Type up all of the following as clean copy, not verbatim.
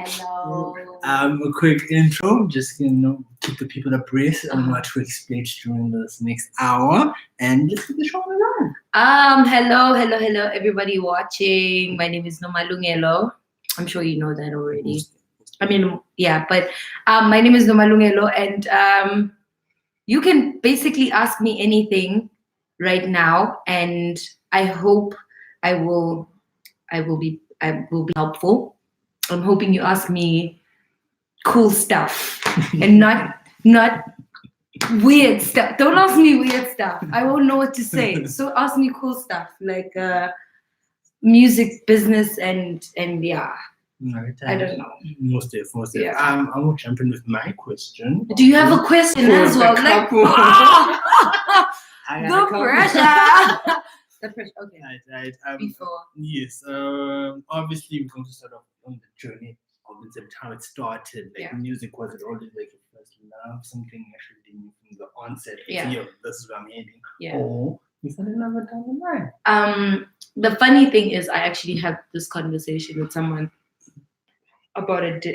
Hello. A quick intro, just keep the people abreast on what to expect during this next hour, and let's get the show on the road. Hello, everybody watching. My name is Nomalungelo. I'm sure you know that already. I mean, yeah, but my name is Nomalungelo, and you can basically ask me anything right now, and I hope I will be helpful. I'm hoping you ask me cool stuff and not weird stuff. Don't ask me weird stuff. I won't know what to say. So ask me cool stuff like music, business, and yeah. I don't know. Most of. Yeah. I will jump in with my question. Do you have a question as well? Like, the pressure. The pressure. Okay. Right. Before. Yes. Obviously, we're going to start off on the journey of how it started. Like, music was it always like your first love, something actually from the onset. This is where I'm heading. Yeah. Or you fell in love down the line. The funny thing is, I actually had this conversation with someone about it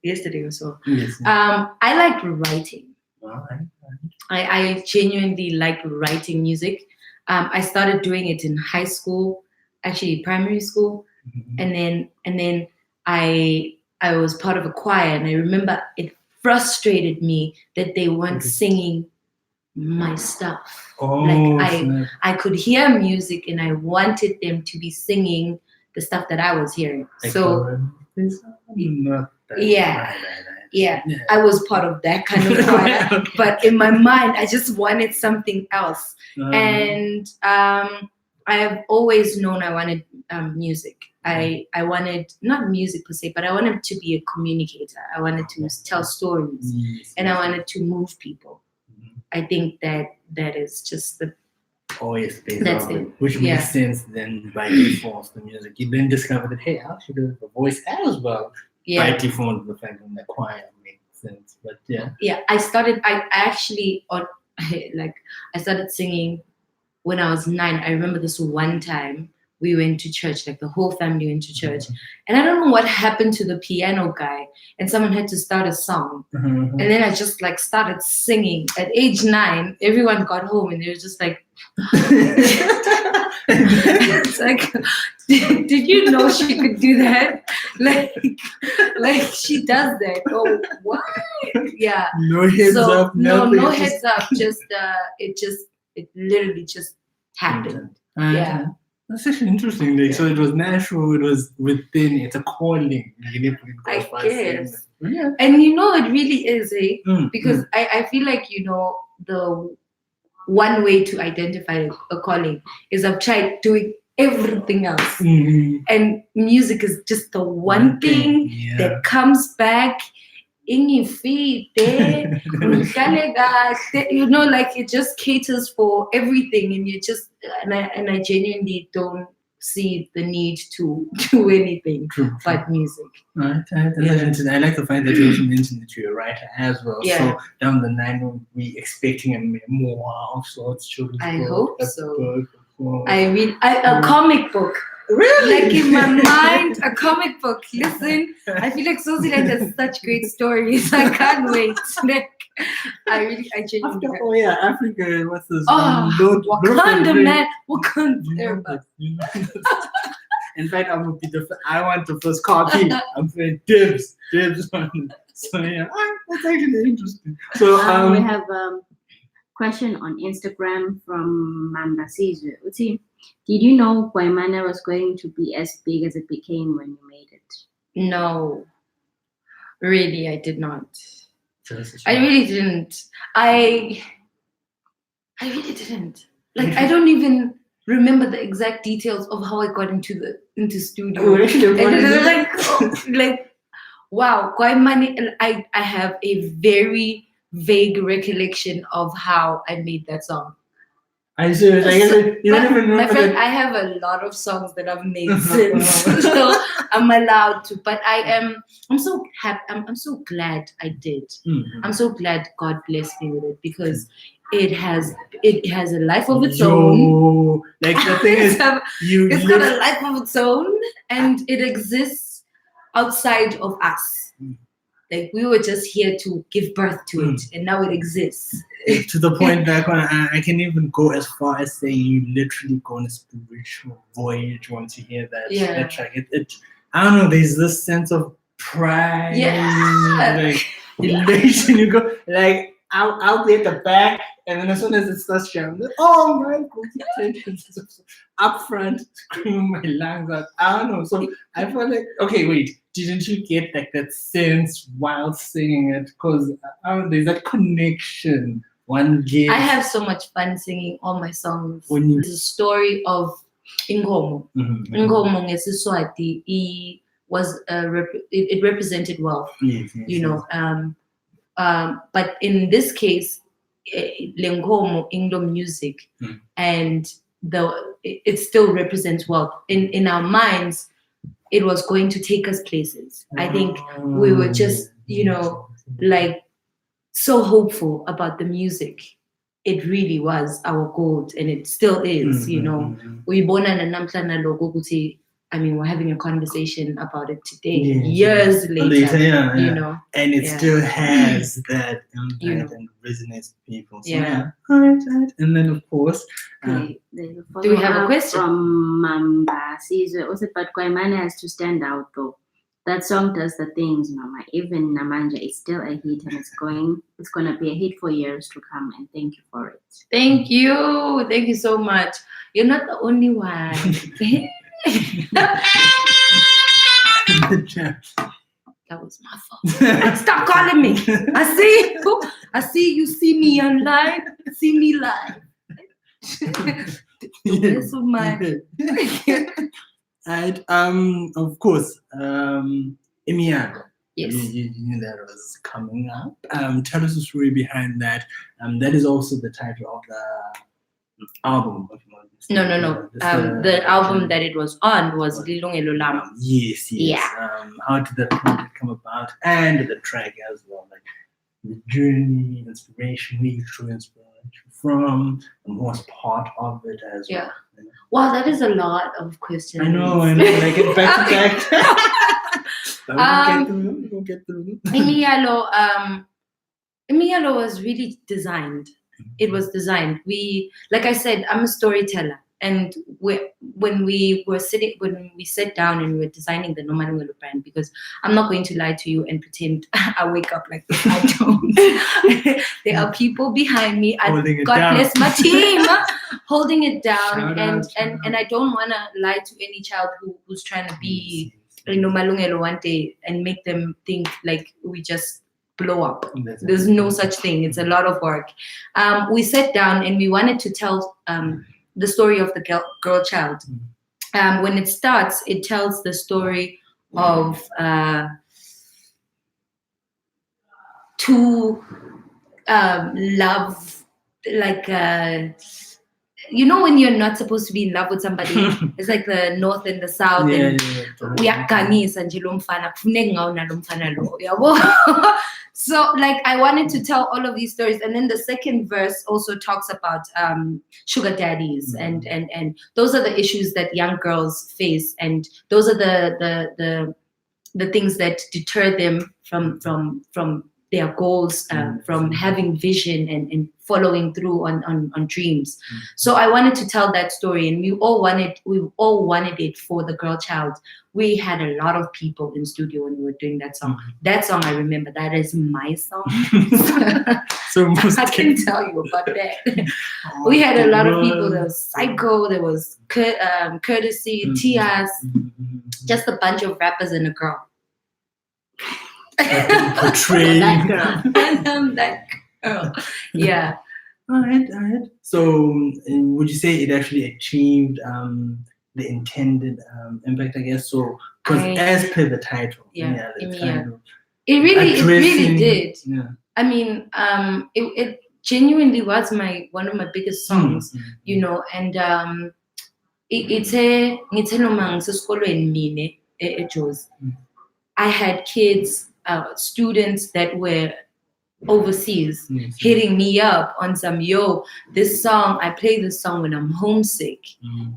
yesterday or so. Yes. I liked writing. All right. I genuinely liked writing music. I started doing it in high school, actually primary school, and then I was part of a choir, and I remember it frustrated me that they weren't singing my stuff. I could hear music, and I wanted them to be singing the stuff that I was hearing. Yeah, I was part of that kind of choir, but in my mind, I just wanted something else. And I have always known I wanted music. I wanted, not music per se, but I wanted to be a communicator. I wanted to tell stories, and I wanted to move people. I think that is just the... Oh, yes, that's it. Which makes sense then by default, the music. You then discover that, hey, I should do the voice as well. Yeah. By default, the fact that the choir makes sense. But yeah, I actually I started singing when I was 9. I remember this one time we went to church, like the whole family went to church, and I don't know what happened to the piano guy, and someone had to start a song, and then I just like started singing at age 9. Everyone got home and they were just like, it's like, did you know she could do that? Like she does that. Oh, what? Yeah. No heads up. No heads up. It literally just happened. Yeah. That's actually interesting. Like, so it was natural. It was within. It's a calling. I guess. Yeah. And it really is, because I feel like the one way to identify a calling is I've tried doing everything else, and music is just the one thing that comes back in your feet. Like it just caters for everything, and you just and I genuinely don't see the need to do anything but music. Right. I like the fact that you also mentioned that you're a writer as well. Yeah. So down the line, we'll be expecting a memoir of sorts. I hope so. I read a comic book. Really? Like in my mind, a comic book. Listen, I feel like Swaziland has such great stories. I can't wait. I genuinely. Africa. What's this? Wakanda, man. Wakanda. In fact, I want the first copy. I'm saying dibs on it. So that's actually interesting. So we have a question on Instagram from Manda Sizu. Let's see. Did you know Kwaimana was going to be as big as it became when you made it? No. Really, I did not. I really didn't. I really didn't. Like, I don't even remember the exact details of how I got into studio. Wow, Kwaimana, I have a very vague recollection of how I made that song. I see. My friend, I have a lot of songs that I've made since, so I'm allowed to. But I'm so happy. I'm so glad I did. I'm so glad God blessed me with it, because it has a life of its own. Like the thing is, it's got a life of its own, and it exists outside of us. Like we were just here to give birth to it, and now it exists. To the point that I can even go as far as saying you literally go on a spiritual voyage once you hear that track. It I don't know. There's this sense of pride, like elation. You go like I'll be at the back, and then as soon as it starts jamming, oh my god, up front, screaming my lungs out. I don't know. So I felt like, okay, wait, didn't you get like that sense while singing it? Because there's that connection one gets. I have so much fun singing all my songs. It's a story of Ingomo. Ingomo ngesiswati. He was it represented wealth. Yes, you know. But in this case, Lengomo Inglo music, and it still represents wealth. In our minds, it was going to take us places. I think we were just, like so hopeful about the music. It really was our goal, and it still is. We born we're having a conversation about it today, years later, and it still has that impact and resonates with people. So, all right. And then, of course, do we have a question from Mamba Caesar? Also, but Kwaimane has to stand out though. That song does the things, Mama. Even Namanja is still a hit, and it's gonna be a hit for years to come. And thank you for it. Thank you so much. You're not the only one. That was my fault. Stop calling me. I see you see me online. See me live. So much. And of course, Imiano. Yes. You knew that was coming up. Tell us the story behind that. That is also the title of the album. No. The album that it was on was Lilungelo Lama. Yes. Yeah. How did that project come about? And the track as well, like the journey, inspiration, where you drew inspiration from, and was part of it as well. Yeah. Wow, that is a lot of questions. I know. Like it back to back. We'll get through. Imialo was really designed. It was designed. Like I said, I'm a storyteller, and when we sat down and we were designing the Nomalungelo brand, because I'm not going to lie to you and pretend I wake up like this. I don't. There are people behind me. God bless my team, holding it down, and I don't want to lie to any child who's trying to be Nomalungelo one day and make them think like we just blow up. There's no such thing. It's a lot of work. We sat down and we wanted to tell the story of the girl child. When it starts, it tells the story of two love, like when you're not supposed to be in love with somebody. It's like the north and the south. So like I wanted to tell all of these stories, and then the second verse also talks about sugar daddies, and those are the issues that young girls face, and those are the things that deter them from their goals, from having vision and following through on dreams. So I wanted to tell that story, and we all wanted it for the girl child. We had a lot of people in studio when we were doing that song. That song, I remember, that is my song. So I can tell you about that. We had a lot of people. There was Psycho, there was Courtesy, Tias, just a bunch of rappers and a girl. Portraying that girl. And I'm that girl. Yeah. All right. So, would you say it actually achieved the intended impact? I guess so. Because as per the title, it really did. Yeah. I mean, it genuinely was one of my biggest songs, and it's a I had kids, students that were overseas hitting me up on some, this song, I play this song when I'm homesick,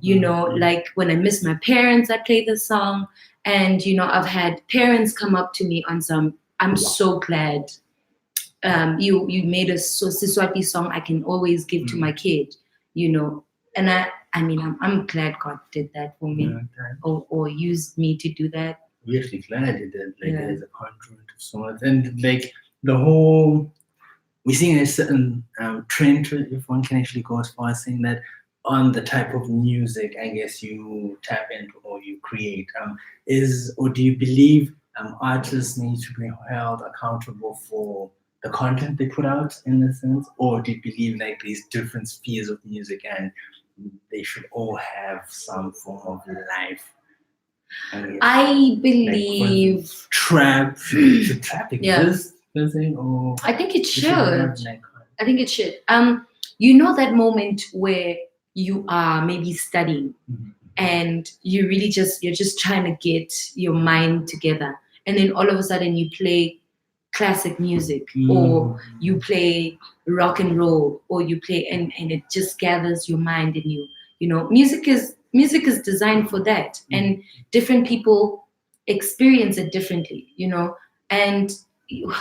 like when I miss my parents, I play this song. And I've had parents come up to me on some, I'm so glad you made a Siswati song I can always give to my kid, and I'm glad God did that for me, or used me to do that. We're actually glad it did. There's a conduit of sorts, and the whole, we're seeing a certain trend, if one can actually go as far as saying that, on the type of music I guess you tap into or you create, or do you believe artists need to be held accountable for the content they put out in a sense, or do you believe these different spheres of music and they should all have some form of life? I believe trap should trap exist? Or I think it should. I think it should. That moment where you are maybe studying and you're just trying to get your mind together, and then all of a sudden you play classic music or you play rock and roll or you play and it just gathers your mind, and music is designed for that, and different people experience it differently, and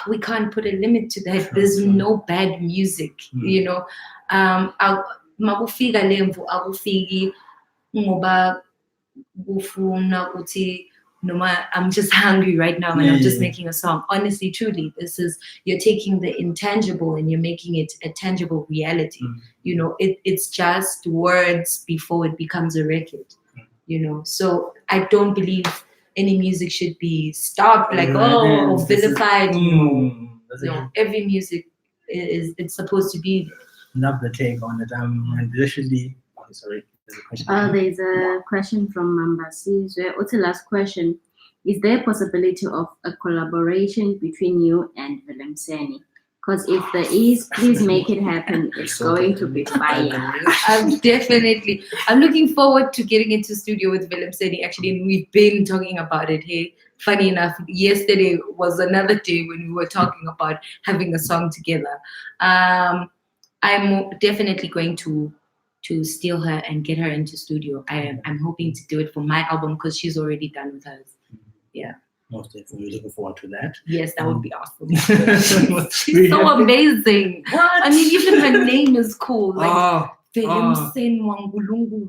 we can't put a limit to that. There's no bad music, makufika lemvu akufiki ngoba kufuna ukuthi noma I'm just hungry right now and I'm just making a song. Honestly, truly, you're taking the intangible and you're making it a tangible reality. It's just words before it becomes a record. So I don't believe any music should be stopped or vilified. No, every music it's supposed to be. Love the take on it. And literally, sorry. There's a question from Mambasi. What's the last question? Is there a possibility of a collaboration between you and Willem Seni? Because if there is, please make it happen. It's going to be fire. I'm looking forward to getting into studio with Willem Seni. Actually, and we've been talking about it. Hey, funny enough, yesterday was another day when we were talking about having a song together. I'm definitely going to steal her and get her into studio. I'm hoping to do it for my album because she's already done with hers. Yeah. Most definitely looking forward to that. Yes, that would be awesome. She's so amazing. What? I mean, even her name is cool. Like Wangulungulu.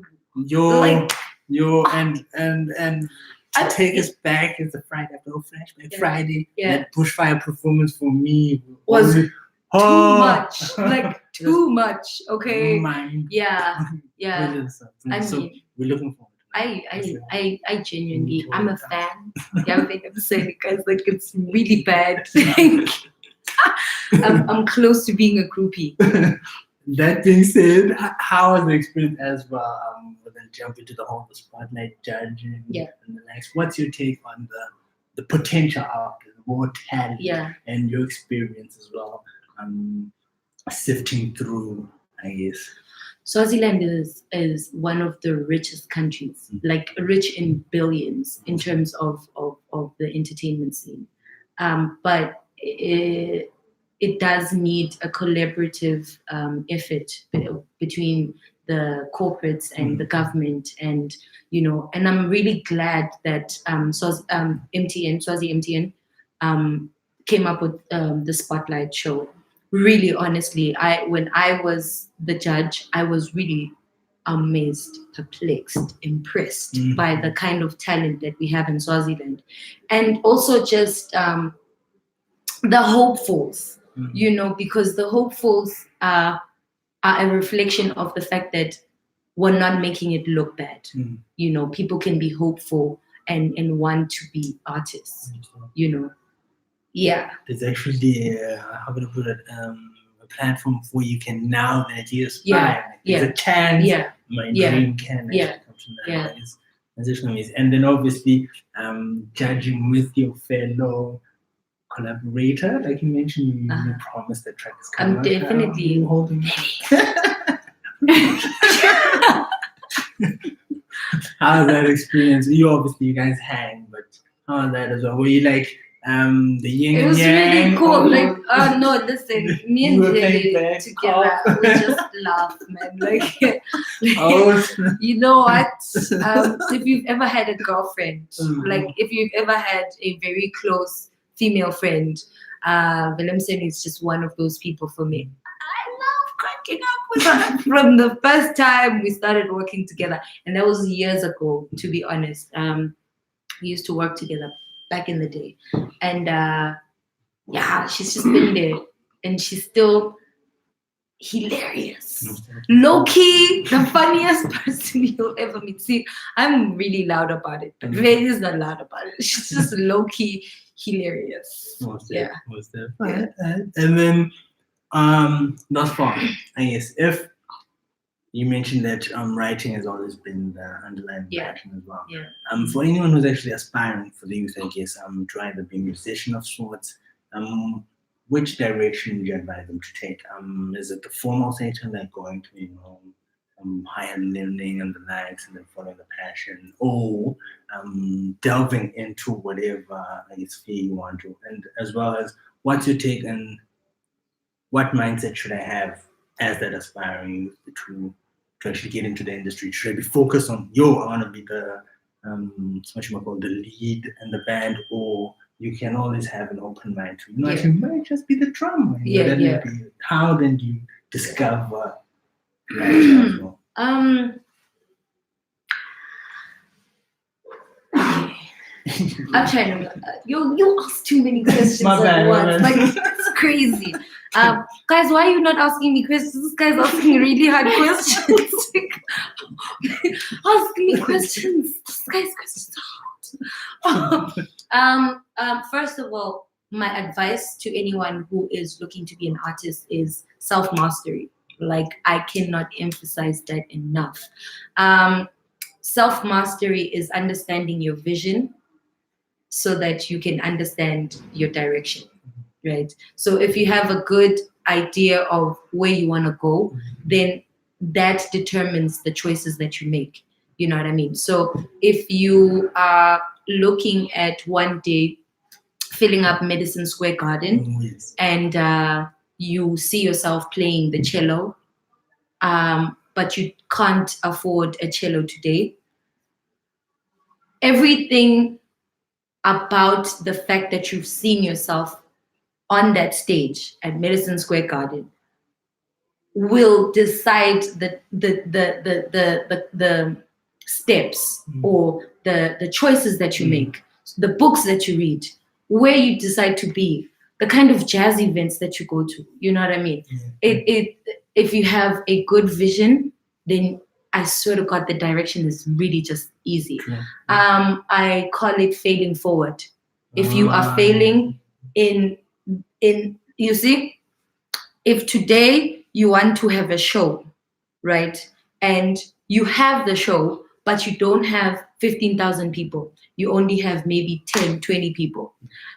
And to take us back, it's a Friday after Flashback Friday. That Bushfire performance for me was too much. Like too much. Okay. Yeah. So we're looking forward. I genuinely, I'm a fan. Yeah, I'm saying guys, it's really bad. I'm close to being a groupie. That being said, how was the experience as well? We'll then jump into the whole spotlight judging and the likes. What's your take on the potential out there, the raw talent, and your experience as well, sifting through, I guess? Swaziland is one of the richest countries, rich in billions in terms of the entertainment scene. But it does need a collaborative effort between the corporates and the government, and and I'm really glad that Swazi MTN came up with the Spotlight show. Really, honestly, when I was the judge, I was really amazed, perplexed, impressed by the kind of talent that we have in Swaziland, and also just the hopefuls. Because the hopefuls are a reflection of the fact that we're not making it look bad. People can be hopeful and want to be artists. Yeah. There's actually how can I put it? A platform where you can now that you aspire. There's a chance. My dream can actually come to that place. That's just amazing. And then obviously judging with your fellow collaborator, like you mentioned, you promised that track is coming. I'm definitely holding. How's that experience? You guys hang, but how's that as well? Were you the yin It and was yang. really cool. Like, no, listen, me and You were playing Jay back, together, cop. we just laugh, man. Like, Oh, you know what? If you've ever had a girlfriend, Mhm. like if you've ever had a very close female friend, Willemsen is just one of those people for me. I love cracking up with her from the first time we started working together, and that was years ago. To be honest, we used to work together back in the day, and yeah, she's just been there, and she's still hilarious. Low key, the funniest person you'll ever meet. See, I'm really loud about it, but Ray is not loud about it. She's just low key hilarious. Yeah. Yeah. And then, thus far, I guess if you mentioned that writing has always been the underlying passion as well. Yeah. For anyone who's actually aspiring for the youth, I guess, trying to be a musician of sorts, which direction do you advise them to take? Is it the formal sector, like going to, higher learning and the likes, and then following the passion, or delving into whatever, I guess, field you want to, and as well as what's your take and what mindset should I have as that aspiring youth to actually get into the industry? Should I be focused on, I want to be the what you might call the lead in the band, or you can always have an open mind to, actually might just be the drummer. How then do you discover that as well? I'm trying to. You ask too many questions at once. Like, it's crazy. Guys, why are you not asking me questions? This guy's asking really hard questions. Ask me questions. This guy's questions are hard. First of all, my advice to anyone who is looking to be an artist is self-mastery. Like, I cannot emphasize that enough. Self-mastery is understanding your vision so that you can understand your direction, right? So if you have a good idea of where you want to go, then that determines the choices that you make. You know what I mean? So if you are looking at one day filling up Madison Square Garden and you see yourself playing the cello, but you can't afford a cello today, everything about the fact that you've seen yourself on that stage at Madison Square Garden will decide the steps or the choices that you make, the books that you read, where you decide to be, the kind of jazz events that you go to. You know what I mean? If you have a good vision, then I swear to God, the direction is really just easy. I call it failing forward. If you are failing in you see, if today you want to have a show, right, and you have the show, but you don't have 15,000 people, you only have maybe 10, 20 people.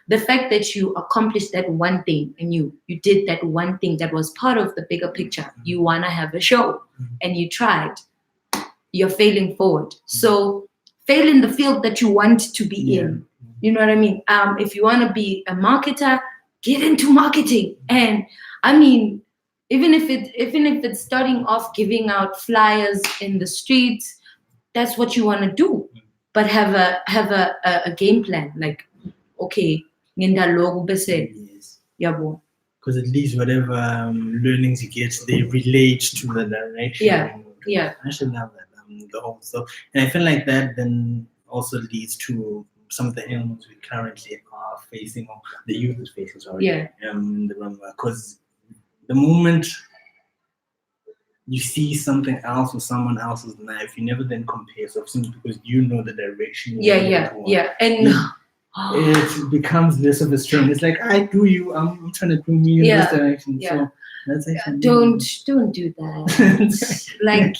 The fact that you accomplished that one thing and you did that one thing that was part of the bigger picture, you want to have a show and you tried, you're failing forward. So fail in the field that you want to be in. You know what I mean? If you want to be a marketer, get into marketing. And I mean, even if it's starting off giving out flyers in the streets, that's what you want to do. But have a game plan. Like, okay, nginda logo bese. Yabo. Because at least whatever learnings you get, they relate to the direction. Yeah. I should love that. The whole stuff, and I feel like that then also leads to some of the ailments we currently are facing, or the youth is facing. Sorry. Because the moment you see something else or someone else's life, you never then compare yourself, simply because you know the direction. And it becomes less of a strain. It's like, I do you. I'm trying to do me in this direction. So that's actually don't do that. Like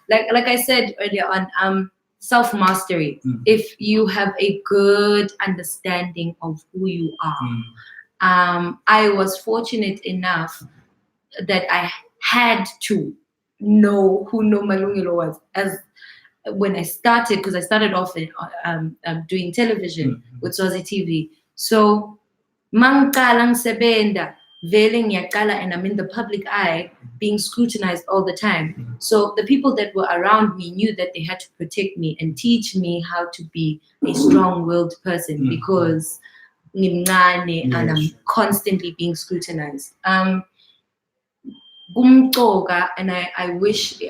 like I said earlier on, self-mastery. If you have a good understanding of who you are. I was fortunate enough that I had to know who Nomalungelo was as when I started, because I started off in, doing television with Swazi TV. So mangqala ngisebenta vele ngiyaqala and I'm in the public eye being scrutinized all the time. So the people that were around me knew that they had to protect me and teach me how to be a strong-willed person because ngimncane and I'm constantly being scrutinized. Kumqoka, and I wish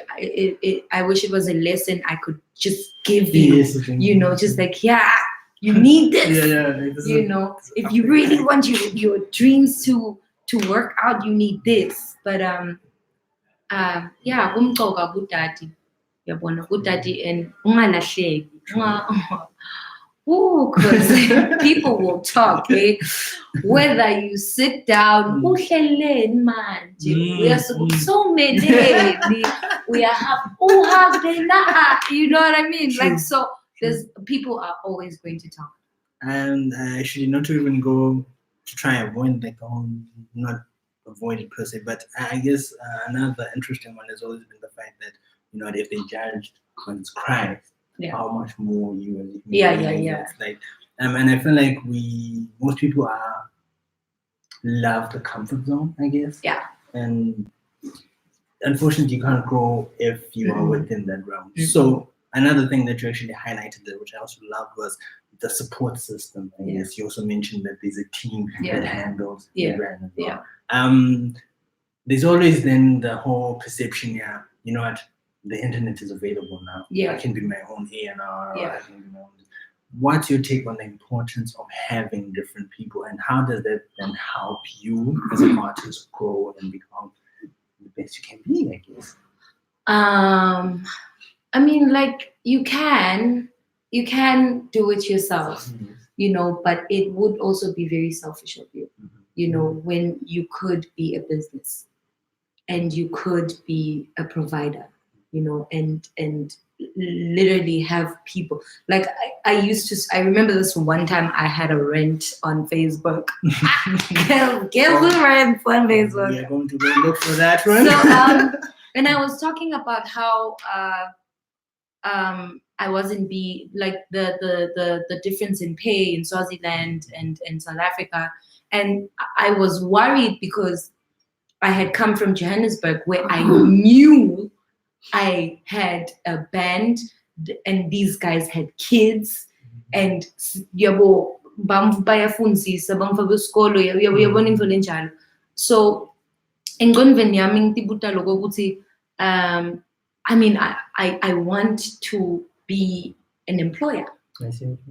I wish it was a lesson I could just give you, just like, you need this. If you really want your dreams to work out, you need this. But kumqoka kudade, yabona kudade, and ungalahleki, because people will talk, whether you sit down, uhleleni manje, uyasokumeleni, you know what I mean? Like, so there's people are always going to talk. And actually, not to even go to try and avoid not avoid it per se, but I guess another interesting one has always been the fact that if they judged when it's crime, how much more you and it's like, and I feel like most people love the comfort zone, I guess. Yeah. And unfortunately, you can't grow if you are within that realm. So another thing that you actually highlighted there, which I also loved, was the support system. I guess you also mentioned that there's a team that handles the brand as well. There's always then the whole perception, you know what, the internet is available now. I can be my own A&R. I can be my own. What's your take on the importance of having different people, and how does that then help you as an artist grow and become the best you can be, I guess? I mean, like, you can do it yourself, but it would also be very selfish of you, when you could be a business and you could be a provider, and literally have people. Like, I remember this one time I had a rent on Facebook. Get the rent on Facebook. We are going to go look for that one. So, and I was talking about how I wasn't the difference in pay in Swaziland and South Africa, and I was worried because I had come from Johannesburg, where I knew I had a band and these guys had kids, and so I mean, I want to be an employer,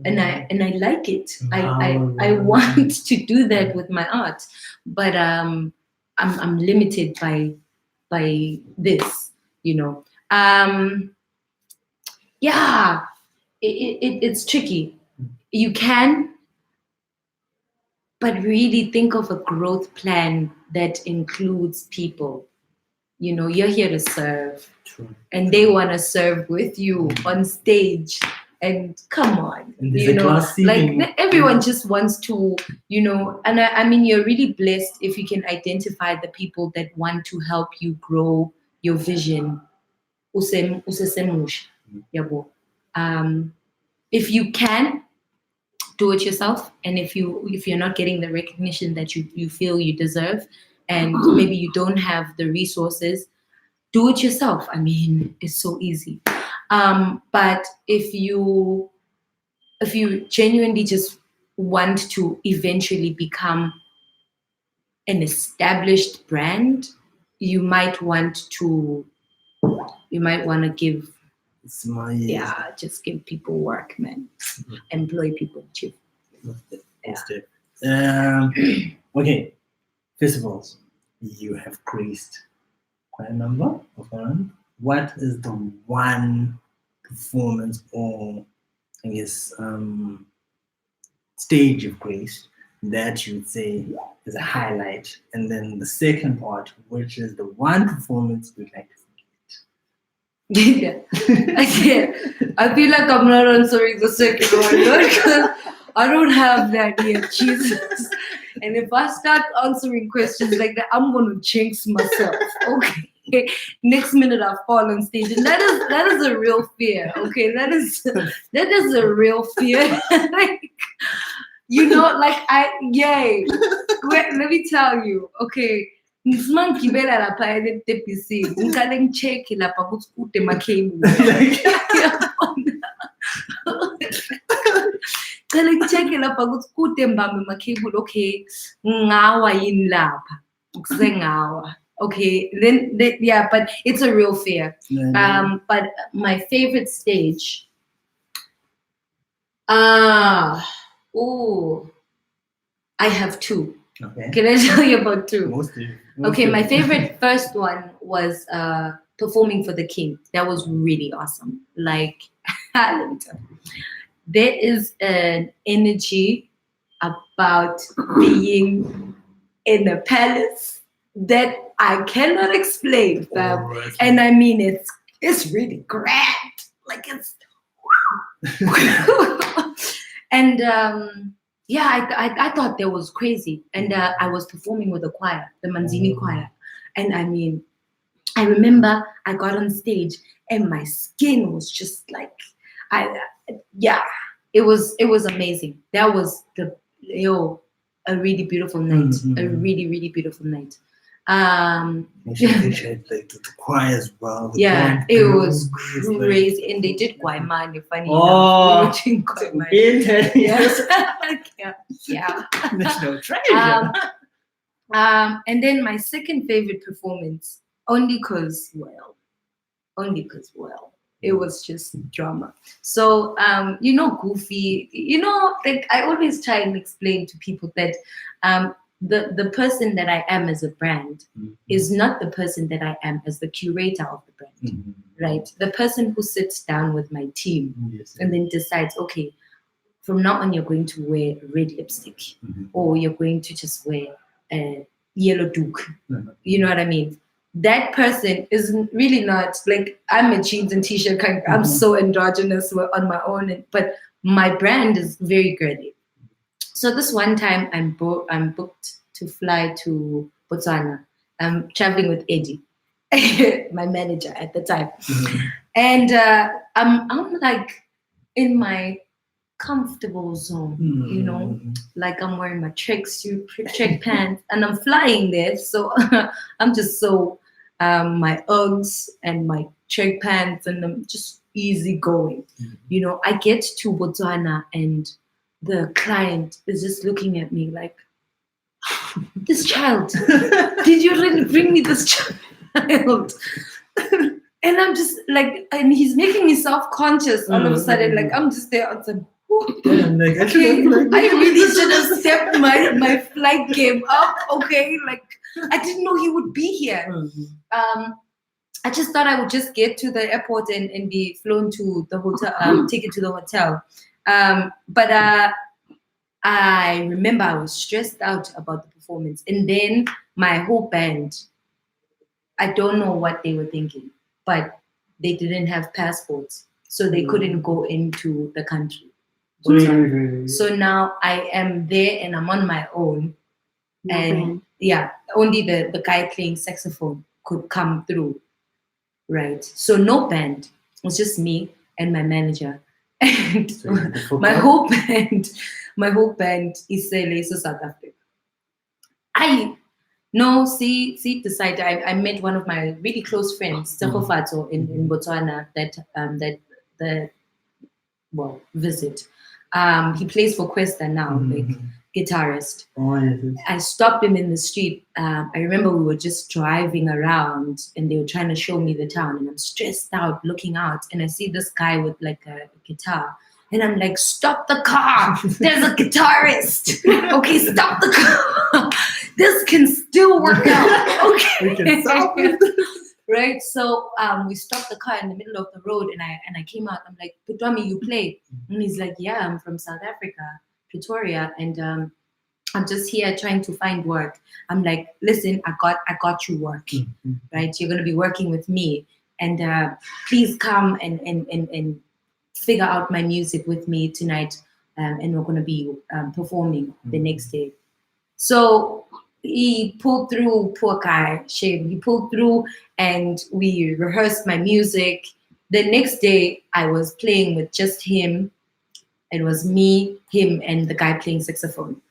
and I like it. I want to do that with my art, but I'm limited by this, it's tricky. You can, but really think of a growth plan that includes people. You're here to serve. True. And they want to serve with you on stage. And come on, and everyone just wants to, and I mean, you're really blessed if you can identify the people that want to help you grow your vision. If you can, do it yourself, and if you're not getting the recognition that you feel you deserve, and maybe you don't have the resources, do it yourself. I mean, it's so easy. But if you genuinely just want to eventually become an established brand, you might want to give. Just give people work, man. Employ people too. Okay, festivals. You have graced quite a number of them. What is the one performance or, I guess, stage you've graced that you would say is a highlight? And then the second part, which is the one performance you'd like to forget? I feel like I'm not answering the second one because I don't have that yet, Jesus. And if I start answering questions like that, I'm gonna jinx myself. Okay. Next minute I fall on stage, and that is a real fear. Okay, that is a real fear. You know, like Wait, let me tell you. Okay. Ngizimangibela lapha etebhisini ngiqale ngi-check lapha ukuthi kude emakhebulu cale ngi-check lapha ukuthi kude mbambe emakhebulu. Okay, ngawa yini lapha kusengawa. Okay, then yeah, but it's a real fear. But my favorite stage, I have two. Okay. Can I tell you about two? Mostly. Okay, my favorite first one was performing for the King. That was really awesome. Like, let me tell you, there is an energy about being in a palace that I cannot explain, fam. Right. And I mean, it's really grand. Like it's, and yeah, I thought that was crazy. And I was performing with the choir, the Manzini choir. And I mean, I remember I got on stage and my skin was just like, it was amazing. That was a really beautiful night. A really, really beautiful night. They had like the choir as well. Yeah, it was crazy. And they did Guaymani, funny enough. We were doing Guaymani. Yeah. National treasure. And then my second favorite performance, only because, it was just drama. So, Goofy, like I always try and explain to people that the person that I am as a brand is not the person that I am as the curator of the brand, right? The person who sits down with my team and then decides, okay, from now on, you're going to wear red lipstick or you're going to just wear a yellow duke. You know what I mean? That person is really not like, I'm a jeans and t-shirt kind of, I'm so androgynous on my own, but my brand is very girly. So this one time I'm booked to fly to Botswana. I'm traveling with Eddie, my manager at the time. And I'm like in my comfortable zone, like I'm wearing my track pants and I'm flying there. So I'm just so my Uggs and my track pants and I'm just easy going. I get to Botswana and the client is just looking at me like, this child, did you really bring me this child? And I'm just like, and he's making me self-conscious all of a sudden. Like I'm just there outside. Okay, I really should have stepped my flight game up. Okay, like I didn't know he would be here. I just thought I would just get to the airport and be flown to the hotel, take it to the hotel. But I remember I was stressed out about the performance, and then my whole band, I don't know what they were thinking, but they didn't have passports, so they couldn't go into the country. So now I am there and I'm on my own. And only the guy playing saxophone could come through. Right. So no band. It was just me and my manager. And my whole band is South Africa. Decided I met one of my really close friends, Tsegofatso, in Botswana that visit. He plays for Questa now, like guitarist. I stopped him in the street. I remember we were just driving around and they were trying to show me the town and I'm stressed out looking out and I see this guy with like a guitar and I'm like, stop the car, there's a guitarist. Okay, stop the car. This can still work out. Okay. We can solve it. Right, so we stopped the car in the middle of the road and I came out. I'm like, Putwami, you play? And he's like, yeah, I'm from South Africa, Pretoria, and I'm just here trying to find work. I'm like, listen, I got you work, right? You're gonna be working with me, and please come and figure out my music with me tonight, and we're gonna be performing the next day. So he pulled through, poor guy, shame. He pulled through and we rehearsed my music. The next day I was playing with just him It was me, him, and the guy playing saxophone.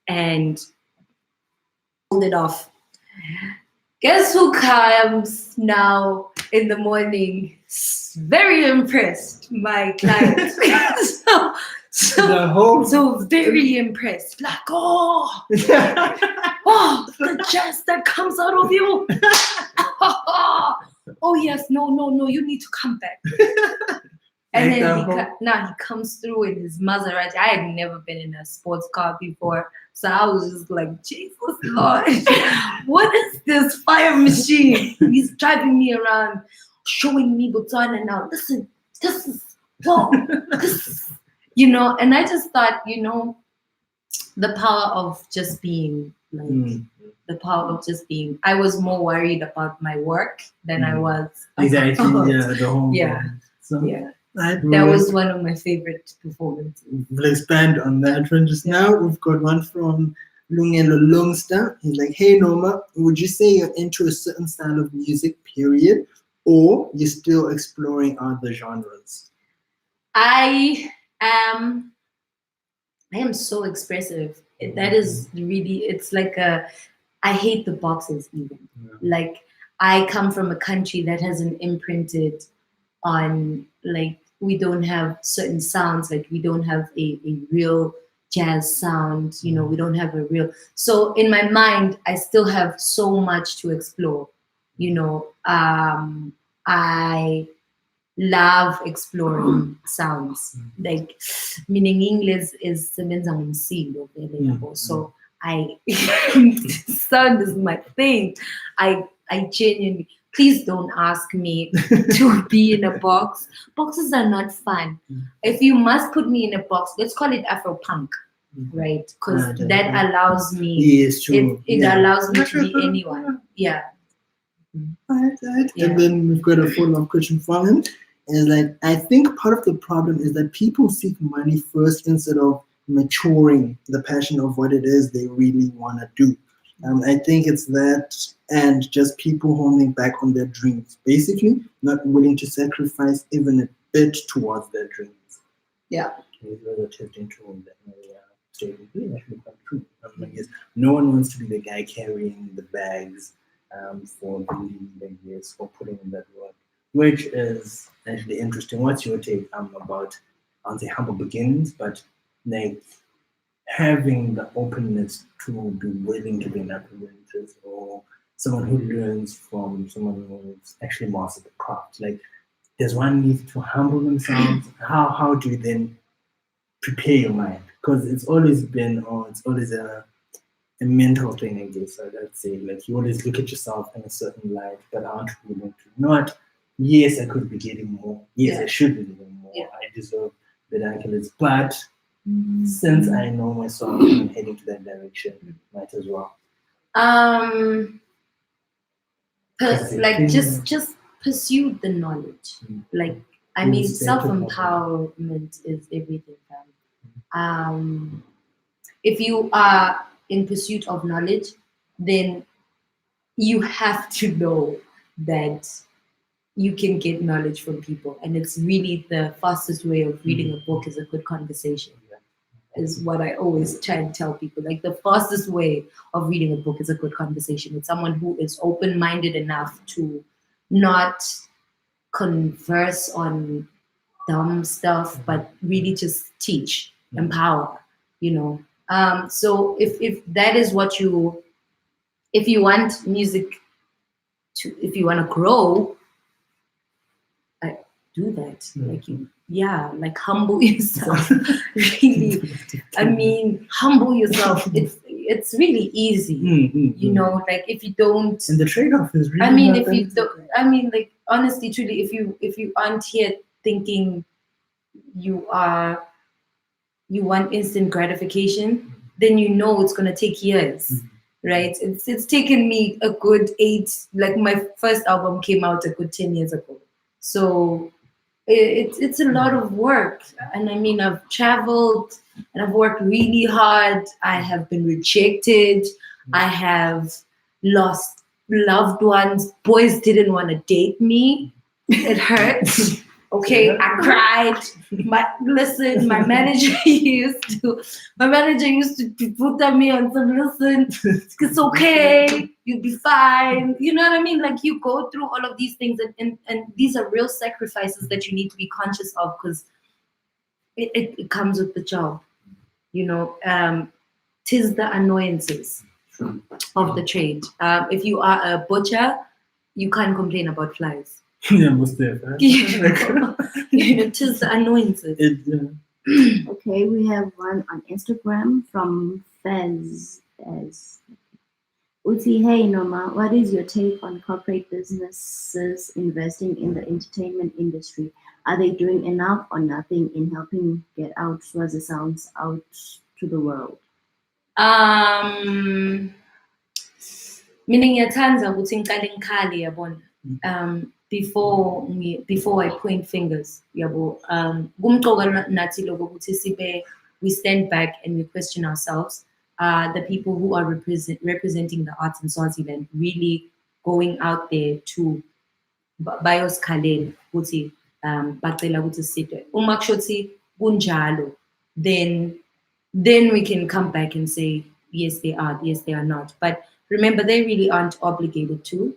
And pulled it off. Guess who comes now in the morning? Very impressed, my client. so very impressed. Like, oh, the jazz that comes out of you. Oh yes, no, you need to come back. And then he comes through in his Maserati. I had never been in a sports car before. So I was just like, Jesus Lord, what is this fire machine? He's driving me around, showing me Botswana now. Listen, this is, whoa, this is, and I just thought, the power of just being, the power of just being. I was more worried about my work than I was. Exactly, the whole That was one of my favorite performances. We'll expand on that one just now. We've got one from Lungelo Longster. He's like, hey Noma, would you say you're into a certain style of music, period, or you're still exploring other genres? I am so expressive. That is really, it's like I hate the boxes even. Yeah. Like, I come from a country that hasn't imprinted on, like, we don't have certain sounds, like we don't have a real jazz sound, we don't have a real, so in my mind I still have so much to explore. I love exploring sounds, like, meaning English is so sound is my thing. I genuinely, please don't ask me to be in a box. Boxes are not fun. If you must put me in a box, let's call it Afro punk, right? Because that allows me. Yes, true. It allows me to be anyone. Yeah. Right. And then we've got a follow-up question from him. Is like, I think part of the problem is that people seek money first instead of maturing the passion of what it is they really want to do. I think it's that, and just people holding back on their dreams, basically not willing to sacrifice even a bit towards their dreams. Yeah. Relative into that statement. Really, actually quite true. Yes, no one wants to be the guy carrying the bags for the years, for putting in that work, which is actually interesting. What's your take about, I won't say humble beginnings, but like having the openness to be willing to be an apprentice, or someone who learns from someone who's actually mastered the craft? Like, does one need to humble themselves? How do you then prepare your mind? Because it's always been, or it's always a mental thing, I guess. I'd say, like, you always look at yourself in a certain light, but aren't willing to not. Yes, I could be getting more. Yes, I should be getting more. Yeah. I deserve the accolades, but since I know myself and I'm heading to that direction, might as well. Just pursue the knowledge. Like, I mean, self-empowerment is everything. If you are in pursuit of knowledge, then you have to know that you can get knowledge from people, and it's really the fastest way of reading a book is a good conversation. Is what I always try and tell people. Like, the fastest way of reading a book is a good conversation with someone who is open-minded enough to not converse on dumb stuff, but really just teach, empower, So if that is what if you want music if you want to grow, do that. Like humble yourself. Really, I mean, humble yourself. It's really easy, Like, if you don't, and the trade-off is really. I mean, if you don't, I mean, like, honestly, truly, if you aren't here thinking you want instant gratification, then it's going to take years. Right? It's taken me a good 8. Like, my first album came out a good 10 years ago. So it's a lot of work. And I mean, I've traveled and I've worked really hard. I have been rejected. I have lost loved ones. Boys didn't want to date me. It hurts. Okay, I cried. My manager used to put me on some listen. It's okay, you'll be fine. You know what I mean? Like you go through all of these things, and these are real sacrifices that you need to be conscious of because it comes with the job. You know, tis the annoyances of the trade. If you are a butcher, you can't complain about flies. Yeah, most definitely. Tis the annoyances. Okay, we have one on Instagram from Fez. Uti, hey Noma, what is your take on corporate businesses investing in the entertainment industry? Are they doing enough or nothing in helping get out Swazi sounds out to the world? Mina ngiyathanda ukuthi ngiqale ngikhale yabona before I point fingers yabo kumqoka nathi lokho ukuthi sibe we stand back and we question ourselves. The people who are representing the arts in Swaziland really going out there to bayosikhalela ukuthi bacela ukuthi sitwe uma kushuthi kunjalo then we can come back and say yes they are not, but remember they really aren't obligated to.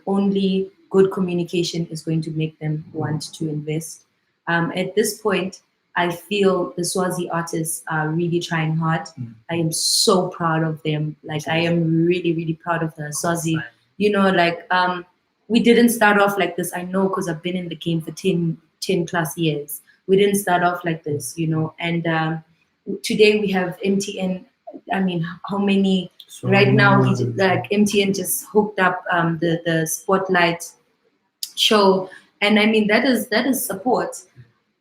Only good communication is going to make them want to invest. At this point I feel the Swazi artists are really trying hard. I am so proud of them. Like I am really, really proud of the Swazi. You know, like we didn't start off like this. I know because I've been in the game for 10 plus years. We didn't start off like this, you know. And today we have MTN. I mean, how many right now? Like MTN just hooked up the Spotlight show, and I mean that is support.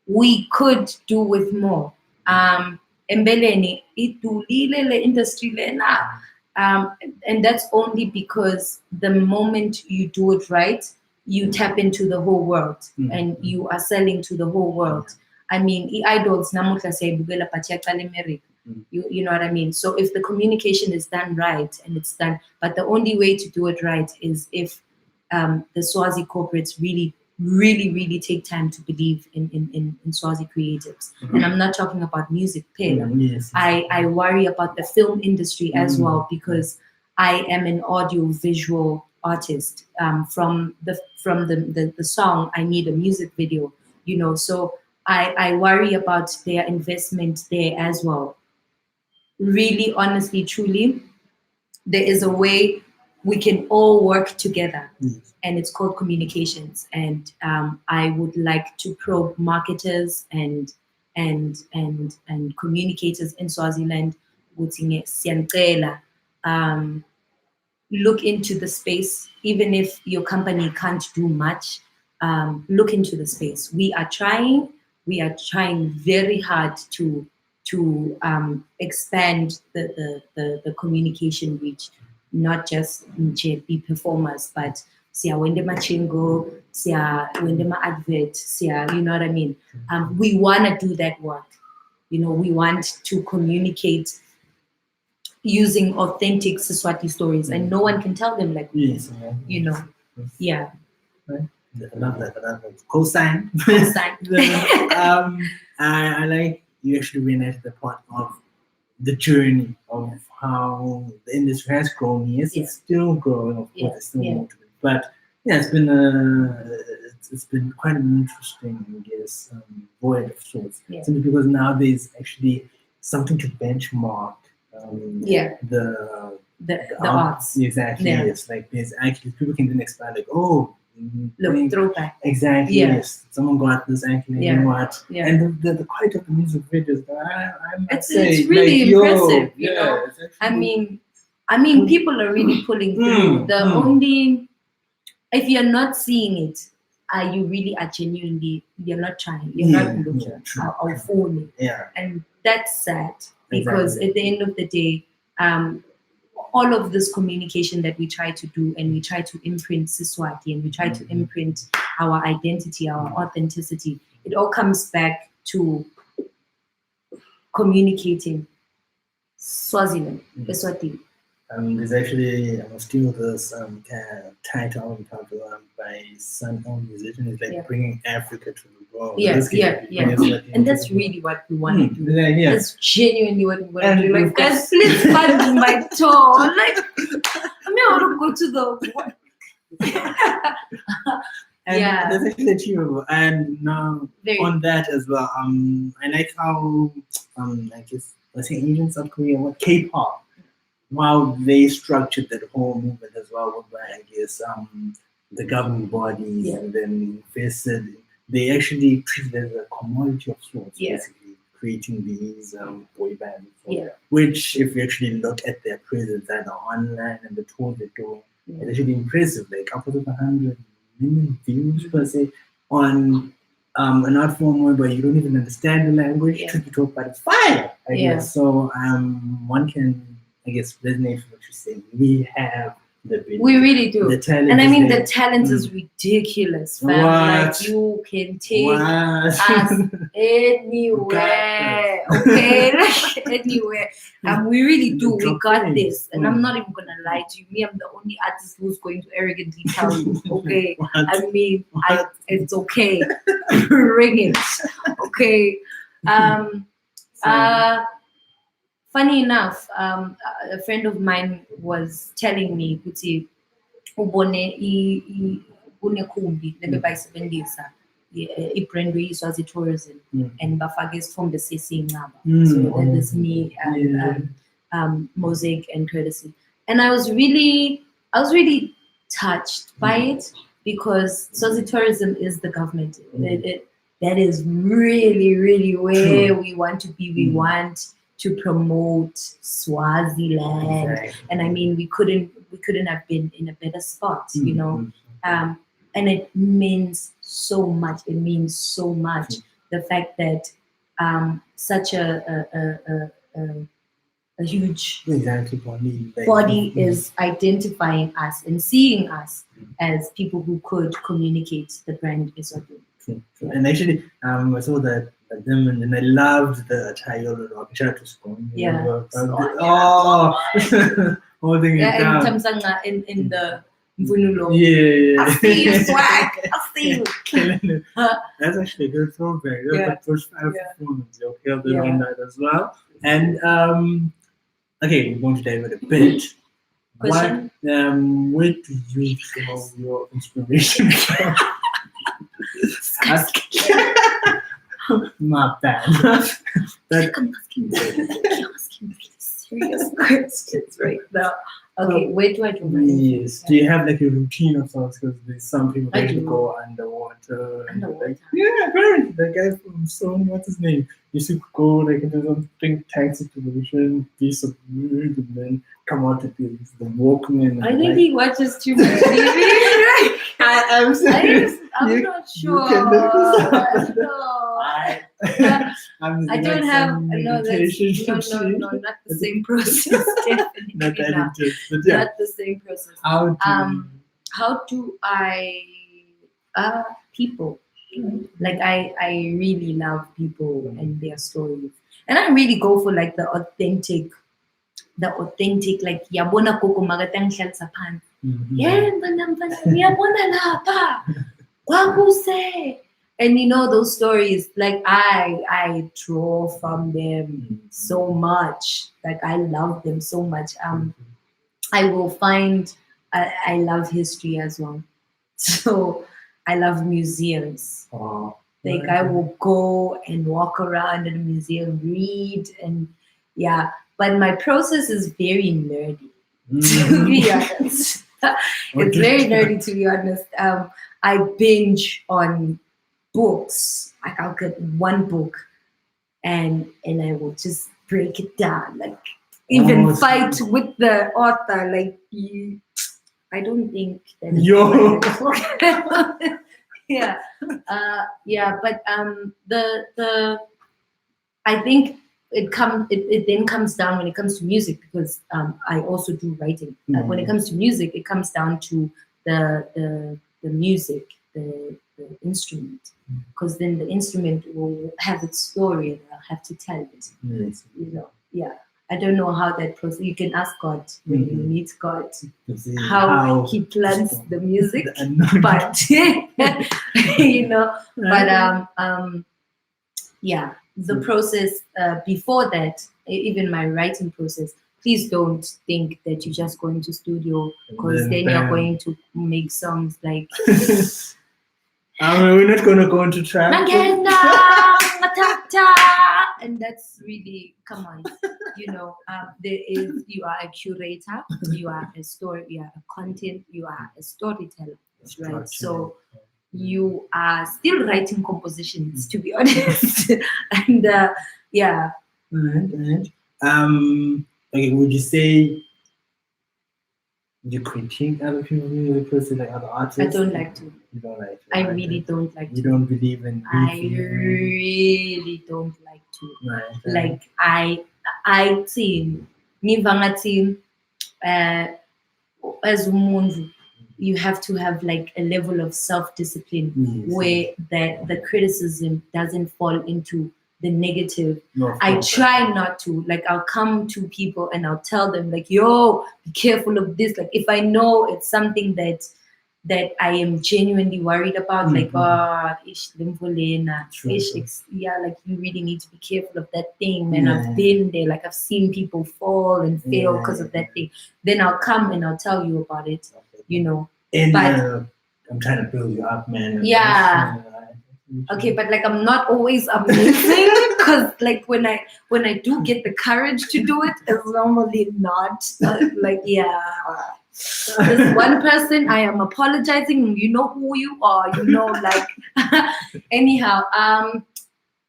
We could do with more. Embeleni itulile le industry lena. And that's only because the moment you do it right, you tap into the whole world and you are selling to the whole world. I mean, idols namuhla siyayibukela but iyaqala eMerika. You know what I mean? So if the communication is done right and it's done, but the only way to do it right is if the Swazi corporates really take time to believe in Swazi creatives. And I'm not talking about music, Yes. I worry about the film industry as well because I am an audio visual artist. From the song, I need a music video, you know, so I worry about their investment there as well. Really, honestly, truly, there is a way we can all work together, and it's called communications. And I would like to probe marketers and communicators in Swaziland. Look into the space, even if your company can't do much. Look into the space. We are trying very hard to expand the communication reach, not just be performers, but wende machingo, wende ma advert, you know what I mean? We want to do that work. You know, we want to communicate using authentic Siswati stories, and no one can tell them like this. You know, yeah. I love that. Co-sign. I like you actually went at the part of the journey of how the industry has grown. Yes, it's still growing, of course, it's still more to it. But yeah, it's been quite an interesting, I guess, void of sorts. Simply because now there's actually something to benchmark. The arts. Exactly. Yes. Like there's actually people can then expand like, oh, look, throwback. Exactly. Yes. Someone got this actually. You know what? And the quality of the music videos, it's really impressive. You know, I mean, people are really pulling through. The only, if you're not seeing it, you really are genuinely, you're not trying. You're not looking. Or fooling. And that's sad because at the end of the day, all of this communication that we try to do, and we try to imprint Siswati, and we try to imprint our identity, our authenticity, it all comes back to communicating Swaziland, Eswati, There's actually still this title by some own musician. It's like bringing Africa to the world. And that's really what we want to do. Yeah. That's genuinely what we want to do. Like, guys, please fund my tour. Like, I mean, I want to go to the. And that's actually achievable. And now on that as well, I like how I guess let's say Asian South Korea, what K-pop, wow, they structured that whole movement as well, whereby I guess the governing bodies and then invested. They actually treated it as a commodity of sorts, basically creating these boy bands. Which, if you actually look at their presence either online and the tours they're doing, it's actually impressive. Like upwards of 100 million views per se on an art form where you don't even understand the language, truth be told, but it's fire, I guess. So one can, I guess, resonate with what you're saying. We have the ability. We really do. The talent and I mean, there. the talent is ridiculous, fam. Like, you can take us anywhere, okay? Like, anywhere. And we really do. We got this. And I'm not even going to lie to you. Me, I'm the only artist who's going to arrogantly tell you, okay? I mean, it's okay. Bring it, okay? Funny enough, a friend of mine was telling me, ukuthi ubone kunekhumbi lebebayisebenzisa i-brand eyiswazi tourism and bafake isithombe sesincaba. So that is me, Mosaic and Courtesy. And I was really touched by it because Swazi tourism is the government. That is really, really where we want to be. We want to promote Swaziland, and I mean, we couldn't have been in a better spot, you know. And it means so much. It means so much. The fact that such a huge body is identifying us and seeing us as people who could communicate the brand is what we do. And actually, I saw that them and I loved the Chayolo Rock Chatus. Holding it down. In the Mvunulo. I see you, swag. I see you. That's actually a good throwback. That's the first performance. You held it on that as well. And okay, we're going to dive a bit. Question? Where do you draw your inspiration from? Not bad. I'm asking serious questions right now. Okay, where do I do my Yes. Do you have like a routine of sorts? Because there's some people that go underwater. Underwater. Yeah, apparently the guy from Stone, what's his name? Used to go like into something tank situation, be submerged, and then come out at the Walkman. I think he watches too much TV. I'm not sure. You can look this up. No. I don't have no, not the same process. Definitely not the same process. How do I people? Like I really love people and their stories, and I really go for like the authentic like yabona koko magatang hlalisa phansi. Yabona lapha kwakuse. And you know those stories, like I draw from them so much. Like I love them so much. I will find I love history as well. So I love museums. Like I will go and walk around in a museum, read, and but my process is very nerdy, to be honest. It's very nerdy, to be honest. I binge on books. Like I'll get one book and I will just break it down, like even fight with the author. Like I don't think that but the I think it then comes down when it comes to music, because I also do writing. When it comes to music, it comes down to the music, the instrument, because then the instrument will have its story and I'll have to tell it. You know, I don't know how that process. You can ask God when you meet God To see how He plants the music, but yeah, the process before that, even my writing process. Please don't think that you just go into studio because then you're going to make songs like. We're not going to go into trap. And that's really, come on, you are a curator, you are a story, you are a content, you are a storyteller, right? So you are still writing compositions, to be honest. And yeah. And okay, would you say you critique other people's music, like other artists? I don't like to. You don't like to. I really don't like to. You don't believe in. I really don't like to. Right. Like I think ngivangathi as umuntu you have to have like a level of self-discipline where the criticism doesn't fall into the negative. I try not to. Like I'll come to people and I'll tell them like, yo, be careful of this. Like if I know it's something that I am genuinely worried about, like ish limfolena, yeah, like you really need to be careful of that thing, man. I've been there, like I've seen people fall and fail because of that thing. Then I'll come and I'll tell you about it, And I'm trying to build you up, man. Yeah. Okay, but like I'm not always amazing because like when I do get the courage to do it, it's normally not like There's one person I am apologizing. You know who you are. Like anyhow.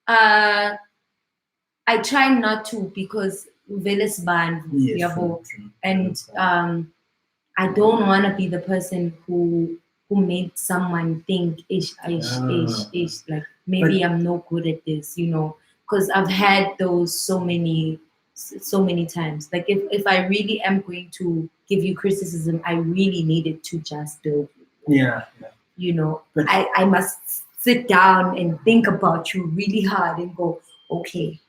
I try not to because veles band, and I don't want to be the person who made someone think ish, like maybe I'm no good at this, because I've had those so many times. Like if I really am going to give you criticism, I really need it to just build you. But I must sit down and think about you really hard and go, okay,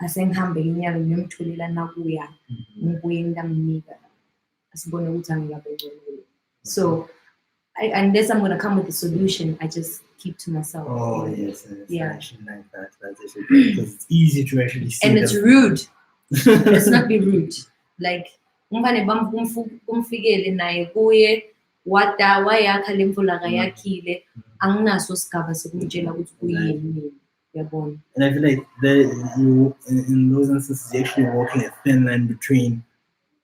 asengihambe nginyaka ngiyomtholela nakuya ngibuye ngitamnika asibone ukuthi angikabengele. So unless I'm going to come with a solution, I just keep to myself. Oh yes, yeah. Actually like that. That's actually great because it's easy to actually see. And it's rude. Let's not be rude. Like umfane bamfikele naye kuye wayakha lemvula kayakhile anginaso sigaba sokumtshela ukuthi kuyini. And I feel like you in those instances you're actually walking a thin line between,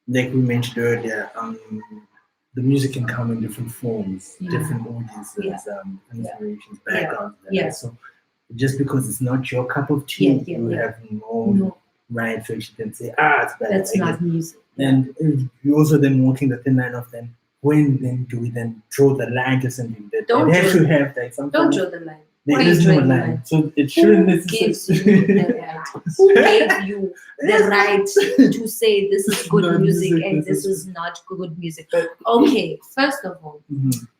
like we mentioned earlier, the music can come in different forms, different audiences, inspirations, backgrounds. So just because it's not your cup of tea, you have no right to actually then say, it's bad. That's not music. And you also then walking the thin line of then when then do we then draw the line to something that don't have to have like some. Don't draw the line. There is no line. So it shouldn't necessarily. Who gave you the right to say this is good music and this is not good music? Okay, first of all,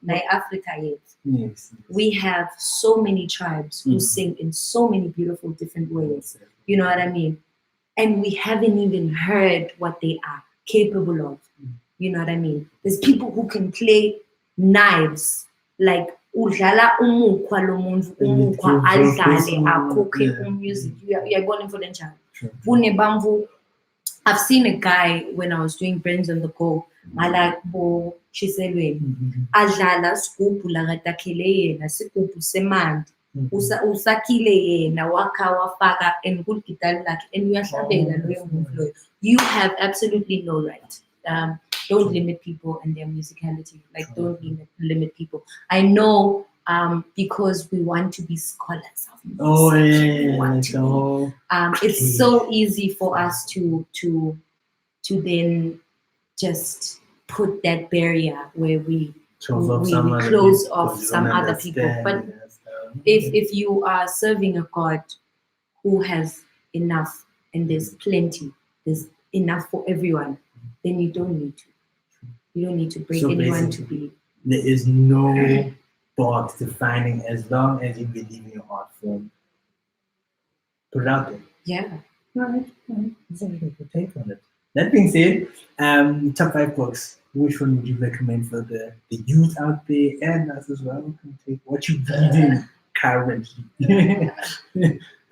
like Africa, yes, we have so many tribes who sing in so many beautiful different ways. You know what I mean? And we haven't even heard what they are capable of. You know what I mean? There's people who can play knives like udlala umukhwa lo muntu umukhwa adlale akhokhe music uyayibona imfo lenjalo kunebamvu. I've seen a guy when I was doing Brands on the Go mala bo Chiselweni adlala sigubhu la katakhele yena sigubhu semanti usakhile yena wakha wafaka and kulgitari lakhe and uyahlabela loyo muntu loyo. You have absolutely no right. Don't limit people and their musicality. Like, don't limit people. I know because we want to be scholars of music. It's so easy for us to then just put that barrier where we close off some other people. But if you are serving a God who has enough and there's plenty, there's enough for everyone, then you don't need to. You don't need to break anyone to be. There is no box defining as long as you believe in your art form. Put it out there. Yeah. Right. That's a really good take on it. That being said, top 5 books. Which one would you recommend for the youth out there and us as well? What you reading currently?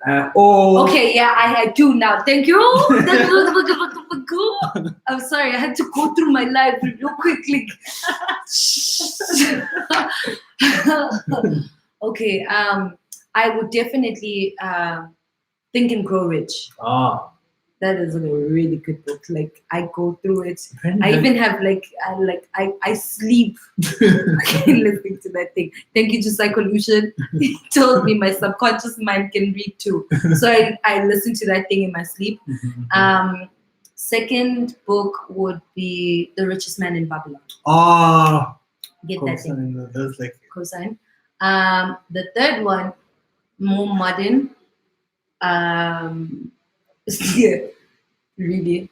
Okay, yeah, I do now. Thank you. I'm sorry, I had to go through my life real quickly. Okay, I would definitely Think and Grow Rich. Ah, that is a really good book. Like I go through it. I even have I sleep listening to that thing. Thank you to Psycholution. He told me my subconscious mind can read too. So I listen to that thing in my sleep. Second book would be The Richest Man in Babylon. Oh, Get that thing. That's like Cosign. The third one, more modern. Yeah, really,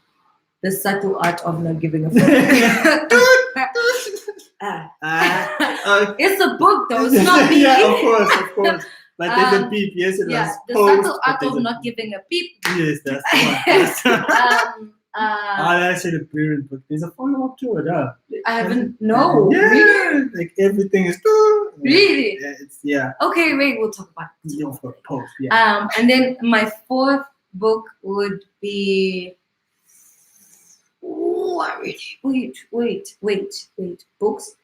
The Subtle Art of Not Giving a Fuck. It's a book though, it's not me. Yeah, of course. But there's a beep, yes, it yeah, was. The Subtle Art of Not Giving a Peep. Yes, that's the one. That's actually a brilliant book. There's a follow-up to it, huh? I haven't. No, yeah, really? like everything is. Really? Yeah. Okay, wait, we'll talk about it. Yeah, of course. Yeah. And then my fourth book would be. Oh, wait. Books.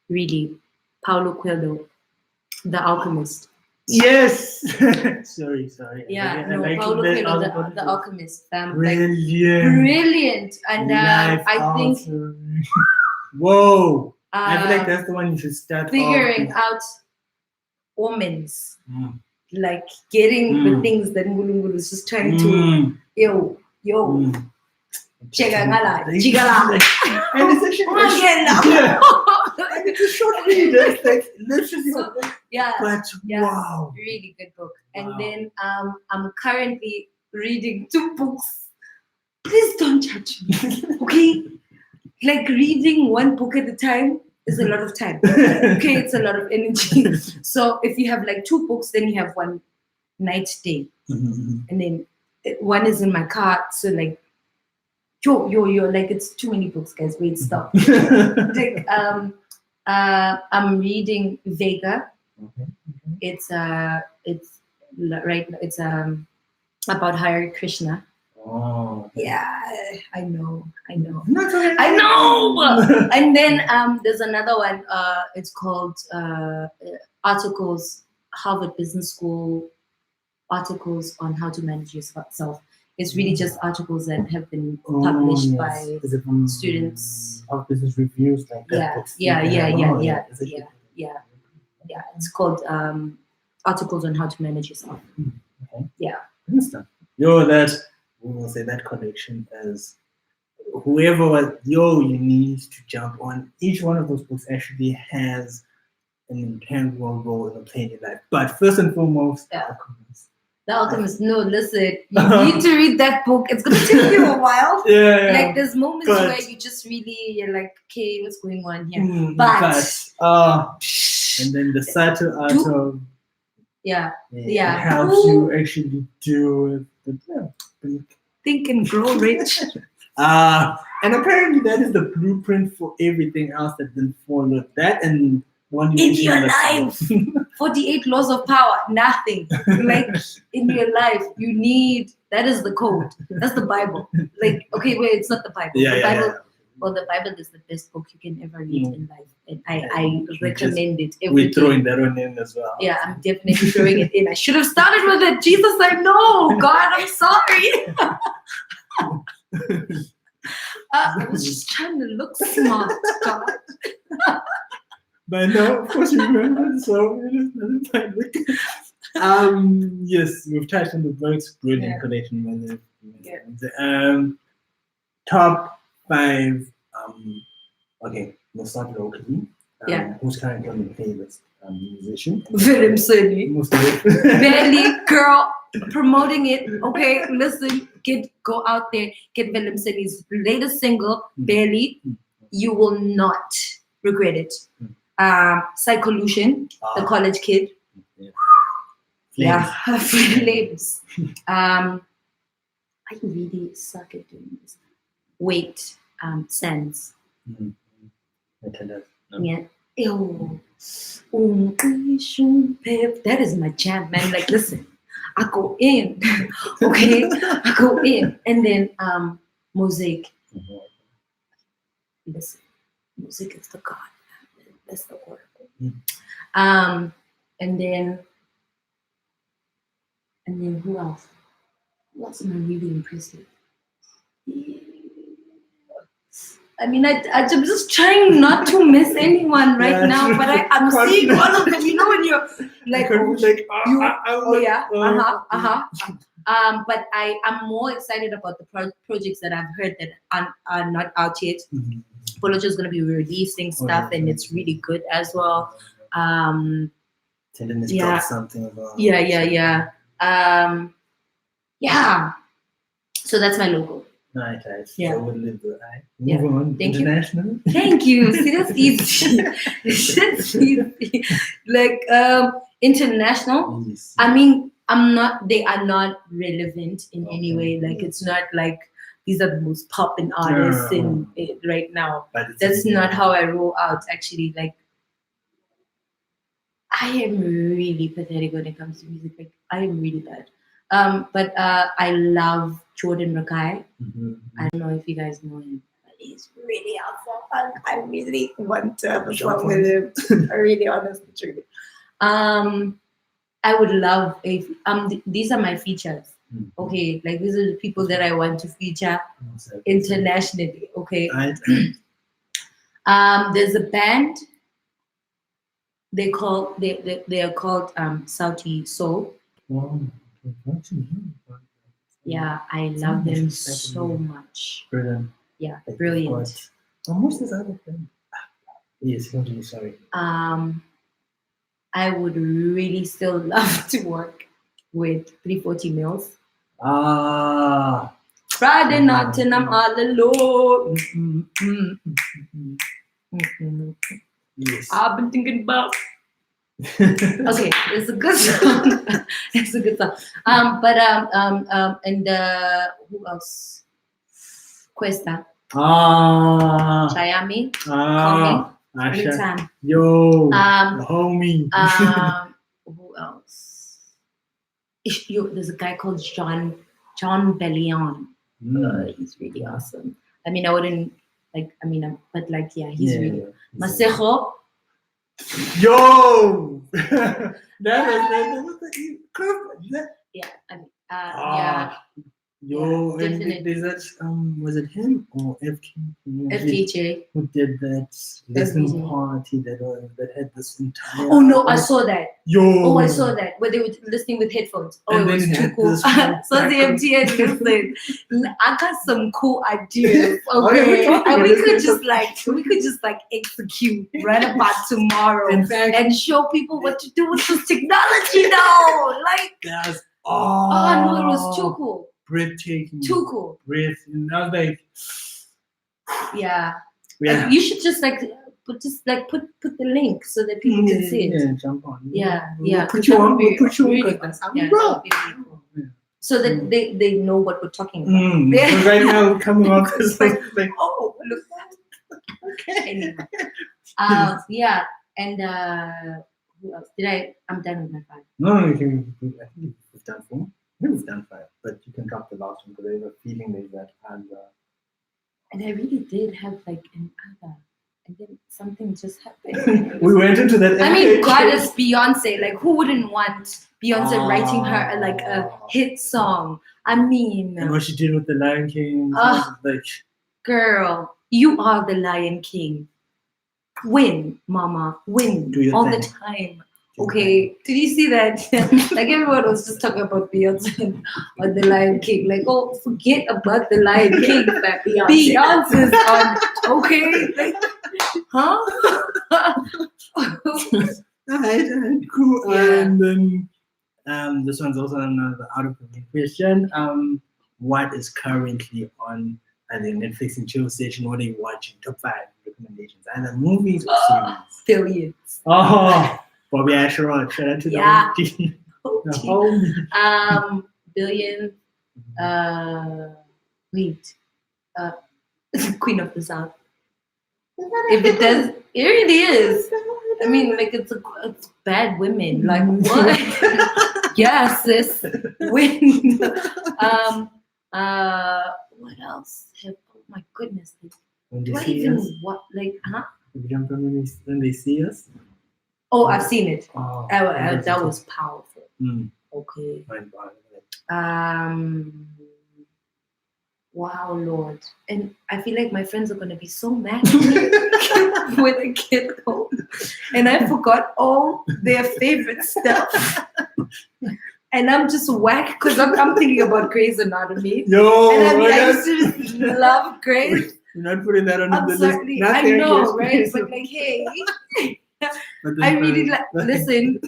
Really, Paulo Coelho, The Alchemist. Yes. sorry. Yeah, I like Paulo that Coelho, the Alchemist. Brilliant. And I think. Whoa. I feel like that's the one you should start figuring out omens, like getting the things that Ngulungulu is just trying to yo. Chigala. And it's actually and it's a short read. It's like literally. But wow, really good book. And then I'm currently reading 2 books. Please don't judge me, okay? Like reading 1 book at a time is a lot of time. Okay, it's a lot of energy. So if you have like 2 books, then you have 1 night day, and then 1 is in my car. So like. Yo, like it's too many books, guys. Wait, stop. Like, I'm reading Vega. It's about Hare Krishna. Oh. Yeah, I know. That's okay. I know. And then there's another one. It's called Articles, Harvard Business School Articles on How to Manage Yourself. It's really just articles that have been published by students. Of business reviews, like that. Yeah. It's called Articles on How to Manage Yourself. Okay. Yeah. Understand. We will say that connection as whoever you need to jump on. Each one of those books actually has an integral role in playing your life. But first and foremost, The Alchemist. No, listen. You need to read that book. It's gonna take you a while. Yeah. Like there's moments where you just you're like, okay, what's going on here? And then the subtle art of helps you actually do it. Think and Grow Rich. And apparently that is the blueprint for everything else that then followed that and one in your life. 48 laws of power, nothing. Like in your life, you need that is the code. That's the Bible. Like, okay, wait, it's not the Bible. The Bible. Well, the Bible is the best book you can ever read in life. And I recommend it. We're throwing that one in as well. Yeah, I'm definitely throwing it in. I should have started with it. Jesus, I know. God, I'm sorry. I was just trying to look smart, God. But no, of course you remember, so it is fine. Yes, we've touched on the books, brilliant collection. Top 5. Okay, let's start locally. Who's currently on the playlist? Musician. Willem Seni. Barely, girl, promoting it. Okay, listen, go out there, get Willem Seni's latest single, Barely. You will not regret it. Psycholution, the college kid. Flames. I really suck at doing this. Wait, sense. No. Yeah. Ew. That is my jam, man. Like, listen, I go in, okay? I go in, and then music. Listen, music is the God. That's the oracle. And then who else? Who else am I really impressed with? I mean, I'm just trying not to miss anyone right now, but I'm seeing all of them. You know, when you're like, but I'm more excited about the projects that I've heard that are not out yet. Polocho is going to be releasing stuff, and it's really good as well. Tenderness got something about. Yeah. So that's my logo. Right. Yeah. So we'll live the eye. Move on. Thank International. You. Thank you. See, that's easy. That's easy. Like international. Yes. I mean, they are not relevant in any way. Like it's not like these are the most popping artists in right now. But that's not how I roll out. Actually, like I am really pathetic when it comes to music. Like I am really bad. But I love Jordan Rakai. I don't know if you guys know him, but he's really awesome. I really want to have a song with him. I really, honestly, truly. I would love if these are my features. Okay, like these are the people that I want to feature internationally. Okay. There's a band. They are called Sauti Soul. Wow. Yeah, I love them so much. Brilliant. Yeah, brilliant. What's this other thing? Yes, continue. Sorry. I would really still love to work with 340 Mills. Friday night and I'm all alone. Yes. I've been thinking about. Okay, it's a good song. It's a good song. And who else? Questa. Chayami. Call me. Anytime. Yo. Homie. Who else? There's a guy called John Bellion. He's really awesome. I mean, I wouldn't but like, yeah, he's really. Masejo. Yo, that was the curve. Yeah, I mean, yeah. Yo, yeah, and there's that was it him or FKJ who did that listening party that had this entire. Oh no, I saw that. Yo. Oh, I saw that where they were listening with headphones. Oh, and it was too cool. So the MTN listen. I got some cool ideas. Okay, and we could just execute right about tomorrow and show people what to do with this technology now. Like that's no, it was too cool. Breathtaking. Too cool. And I was like, yeah. Like, you should just put the link so that people can see it. Yeah, jump on. Yeah. We'll put you on. Really bro. So that they know what we're talking about. Because right now we're coming on this like, oh, look at that. Okay. Anyway. Yeah. And who else? I'm done with my 5. No, I think we've done 4. We've done 5, but you can drop the last one because I have a feeling there's that. And I really did have another, and then something just happened. We went into that. I mean, goddess Beyonce. Like, who wouldn't want Beyonce writing her a hit song? I mean, and what she did with the Lion King, girl, you are the Lion King. Win, mama, win all the time. Okay, did you see that? Like everyone was just talking about Beyonce on the Lion King. Like, oh, forget about the Lion King. Beyonce's on. Okay, like, huh? Alright, cool. Yeah. And then this one's also another out of the question. What is currently on either Netflix and chill station? What are you watching? Top 5 recommendations, either movies or series. Billions. Oh. Bobby Asherrod, shout out to the yeah. the homie. Billion. Wait, Queen of the South. If it does, it really is. I mean, like it's bad women. Like what? Yeah, sis. Win. What else? Oh my goodness. When they Do I see even us, what? Like, huh? we jump on when they see us. Oh, I've seen it. Oh, That was powerful. Okay. Mind blowing. Wow, Lord. And I feel like my friends are going to be so mad at me when I get home. And I forgot all their favorite stuff. And I'm just whack because I'm thinking about Grey's Anatomy. Yo, and I mean, I used to love Grey's. You're not putting that on I'm the sorry. list. I know, right? But like, hey. I really listen.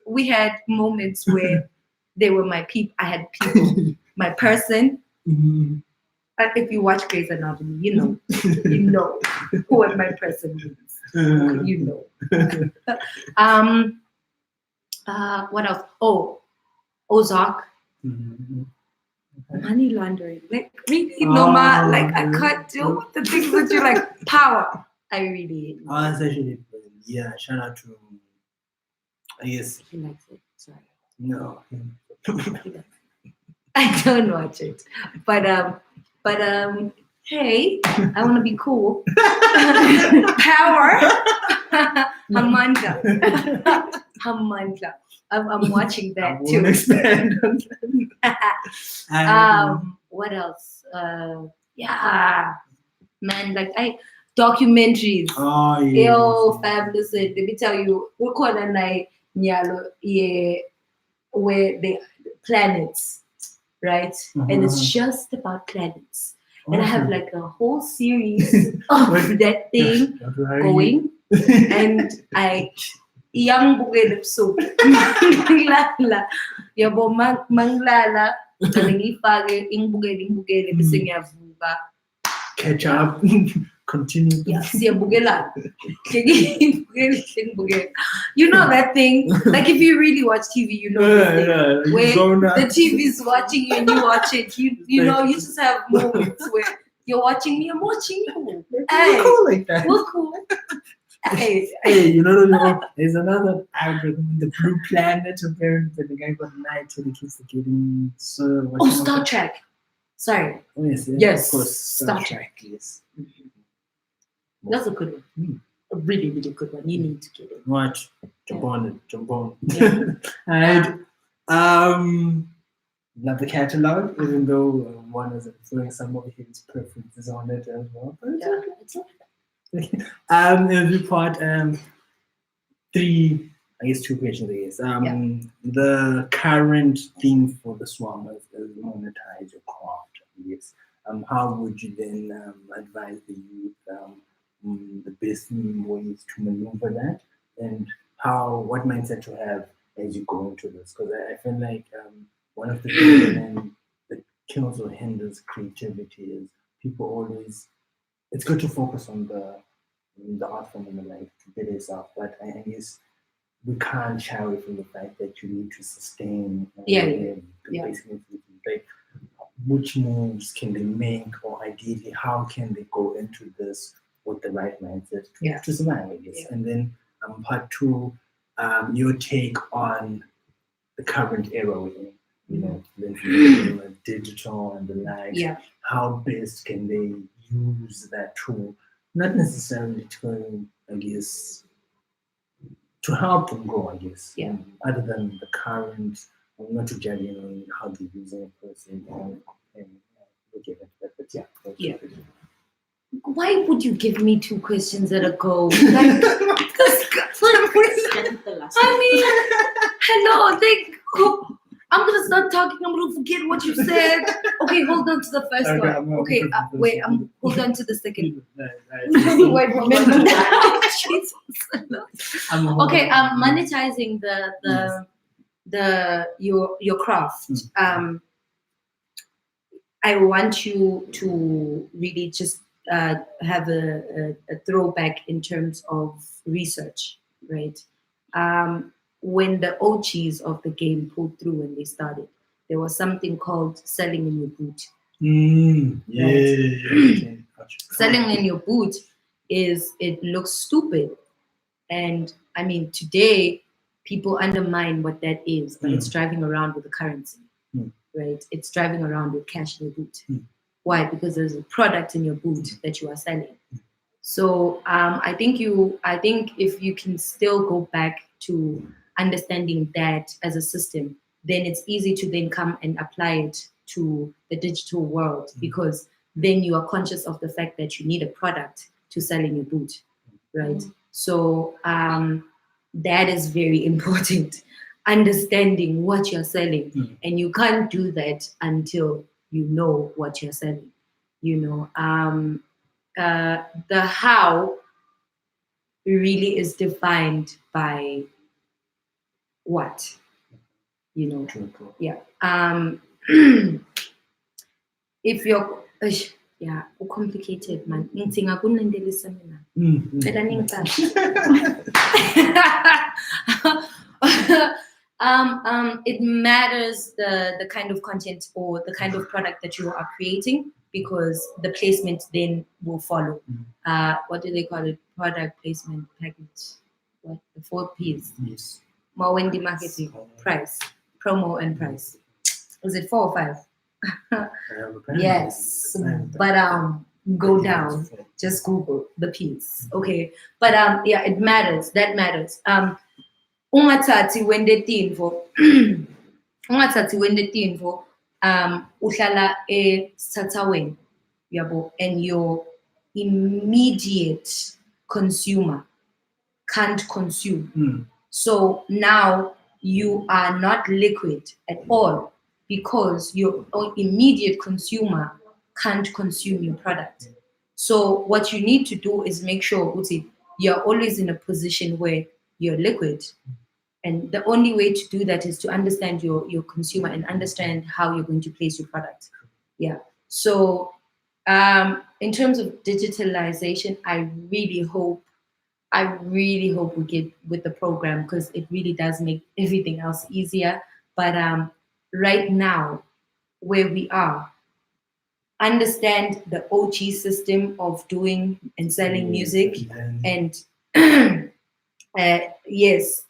We had moments where they were my people. I had people, my person. If you watch Grey's Anatomy, you know what my person means. You know. What else? Oh, Ozark. Money laundering. Like really, Noma. Like I can't do the things that you like. Power. I really. That's actually yeah. Shout out to. I guess He likes it. Sorry. no. I don't watch it, but hey, I want to be cool. Power, Amanda. I'm watching that too. Expand What else? Yeah, man, like documentaries. Oh yeah. Yo, fam, listen, let me tell you, we're called a night, yeah, where the planets. Right? And it's just about planets. And I have like a whole series of that thing going. And I young bugel so manglala. Yabo manglala. Nangifake ingibukele bese ngiyavuka. Catch up. Continue. Yeah, siyabukela. You know that thing? Like if you really watch TV, you know that thing where the TV is watching you and you watch it. You know, you just have moments where you're watching me, I'm watching you. Hey, we're cool like that. We're cool. Hey, you know, there's another algorithm, the Blue Planet, apparently the guy got night and he keeps getting so. Oh, Star Trek. Sorry. Oh, yes, yes, of course. Star Trek. Yes. That's a good one. A really, really good one. You need to get it. Watch. Jump on it. Jump on. Yeah. And love the catalog, even though one is throwing some of his preferences on it as well. But yeah. it's okay. Every part, two questions, I guess. The current theme for the Swam is monetize your craft, I guess. How would you then advise the youth the best ways to maneuver that, and what mindset to have as you go into this? Because I feel like one of the things that kills or hinders creativity is people always. It's good to focus on the art form in the life to better yourself, but I guess we can't shy away from the fact that you need to sustain. Basically, like which moves can they make, or ideally, how can they go into this with the right mindset to survive, I guess. And then part two, your take on the current era we're in, the digital and the likes. How best can they use that tool? Not necessarily to, I guess, to help them grow, I guess. Other than the current, not to judge, how they're using a person and look at it. But why would you give me two questions at a go? Like, I mean, hello, I'm gonna start talking. I'm gonna forget what you said. Okay, hold on to the first one. Okay, wait. Hold on to the second. Wait, remember that. Jesus. Okay, monetizing your craft. I want you to really just have a throwback in terms of research, right? When the OGs of the game pulled through when they started, there was something called selling in your boot. Selling in your boot it looks stupid. And I mean, today people undermine what that is, but it's driving around with a currency, right? It's driving around with cash in your boot. Why? Because there's a product in your boot that you are selling. So I think if you can still go back to understanding that as a system, then it's easy to then come and apply it to the digital world, because then you are conscious of the fact that you need a product to sell in your boot, right? So that is very important. Understanding what you're selling, and you can't do that until you know what you're selling. The how really is defined by what, yeah. If you're yeah, complicated man. It matters the kind of content or the kind of product that you are creating, because the placement then will follow. What do they call it? Product placement package. What, the 4 P's? Yes. More Wendy marketing, price, promo, and price. Was it 4 or 5? Yes, but go down. Just Google the P's. Okay, but yeah, it matters. That matters. Ungathathi when the teen for uhlala eSathaweni, yabo, and your immediate consumer can't consume. So now you are not liquid at all, because your immediate consumer can't consume your product. So what you need to do is make sure you're always in a position where you're liquid. And the only way to do that is to understand your consumer and understand how you're going to place your product. Yeah. So in terms of digitalization, I really hope we get with the program, because it really does make everything else easier. But right now, where we are, understand the OG system of doing and selling music, and yes,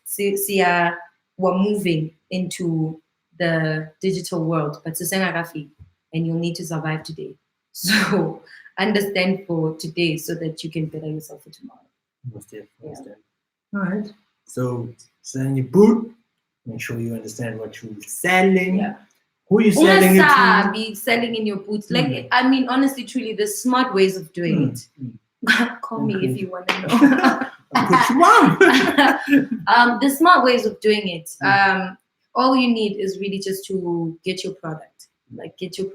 we're moving into the digital world, but and you'll need to survive today. So understand for today so that you can better yourself for tomorrow. All right. So selling your boot, make sure you understand what you're selling. Yeah. Who you selling it to? Be selling in your boots. Like, I mean, honestly, truly, there's smart ways of doing it. Call me if you want to know. Put you on. The smart ways of doing it. All you need is really just to get your product. Like, get your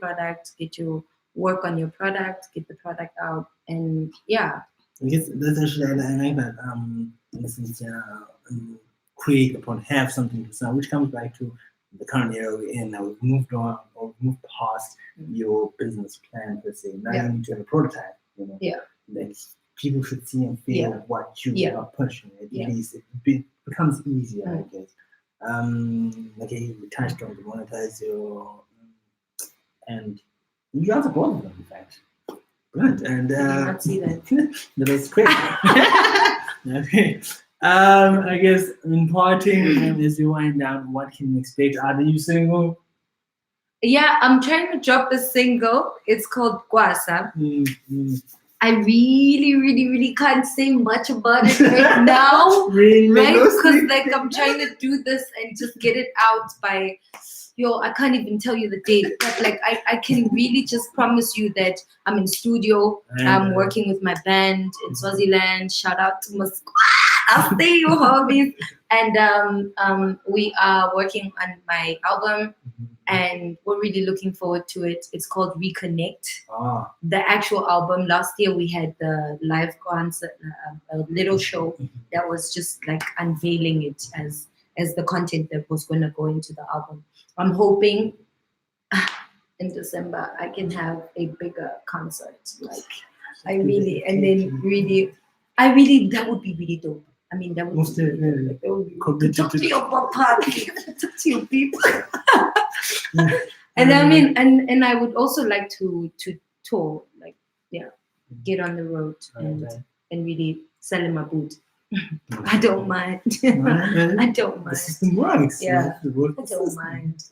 work on your product, get the product out, and yeah. I guess that's actually, I like that. Since create upon have something to sell, which comes back to the current era we're in. Now we've moved on, or moved past your business plan per se. Now you need to have a prototype. That people should see and feel what you are pushing. At least it becomes easier, I guess. Okay, we touched on the monetizer, and you answered both of them, in fact. Good, and not see that. the best question. Okay, I guess in parting, as you wind down, what can you expect? Are the new single? Yeah, I'm trying to drop a single. It's called Kwasa. I really, really, really can't say much about it right now. Really? Right? Because like I'm trying to do this and just get it out by, I can't even tell you the date. But like I can really just promise you that I'm in studio. I'm working with my band in Swaziland. Shout out to my squad. I'll see you, homies. And we are working on my album. And we're really looking forward to it. It's called Reconnect. The actual album. Last year we had the live concert, a little show that was just like unveiling it as the content that was going to go into the album. I'm hoping in December I can have a bigger concert. Like that would be really dope. I mean, that would Most be, definitely. talk to your papa, talk to your people. And I mean, and I would also like to tour, like, get on the road and really sell in my boot. I don't mind. I don't The mind. system works. Yeah. It works. I don't mind.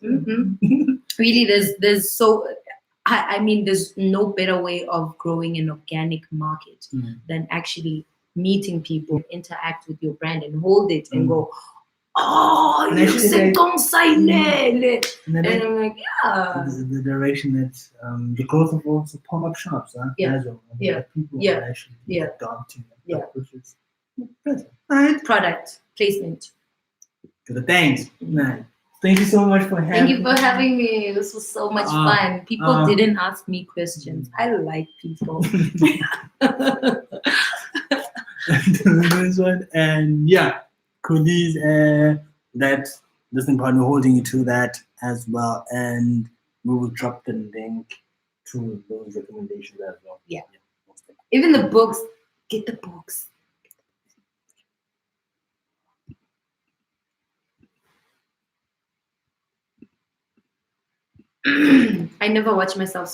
Really, there's so. I mean, there's no better way of growing an organic market than actually meeting people, interact with your brand, and hold it and go, oh, And you actually, said like, don't say And then and I'm like, yeah. the direction that the growth of also pop-up shops, Yeah. as well. And Yeah. that people Yeah. are actually Yeah. adopting Yeah. which is better. Right. Product placement. Good. Thanks. Right. Thank you so much for having Thank you for having me. This was so much fun. People didn't ask me questions. I like people. This one, and yeah, Coolies, that listening partner holding you to that as well, and we will drop the link to those recommendations as well. Yeah. Even the books. Get the books. I never watch myself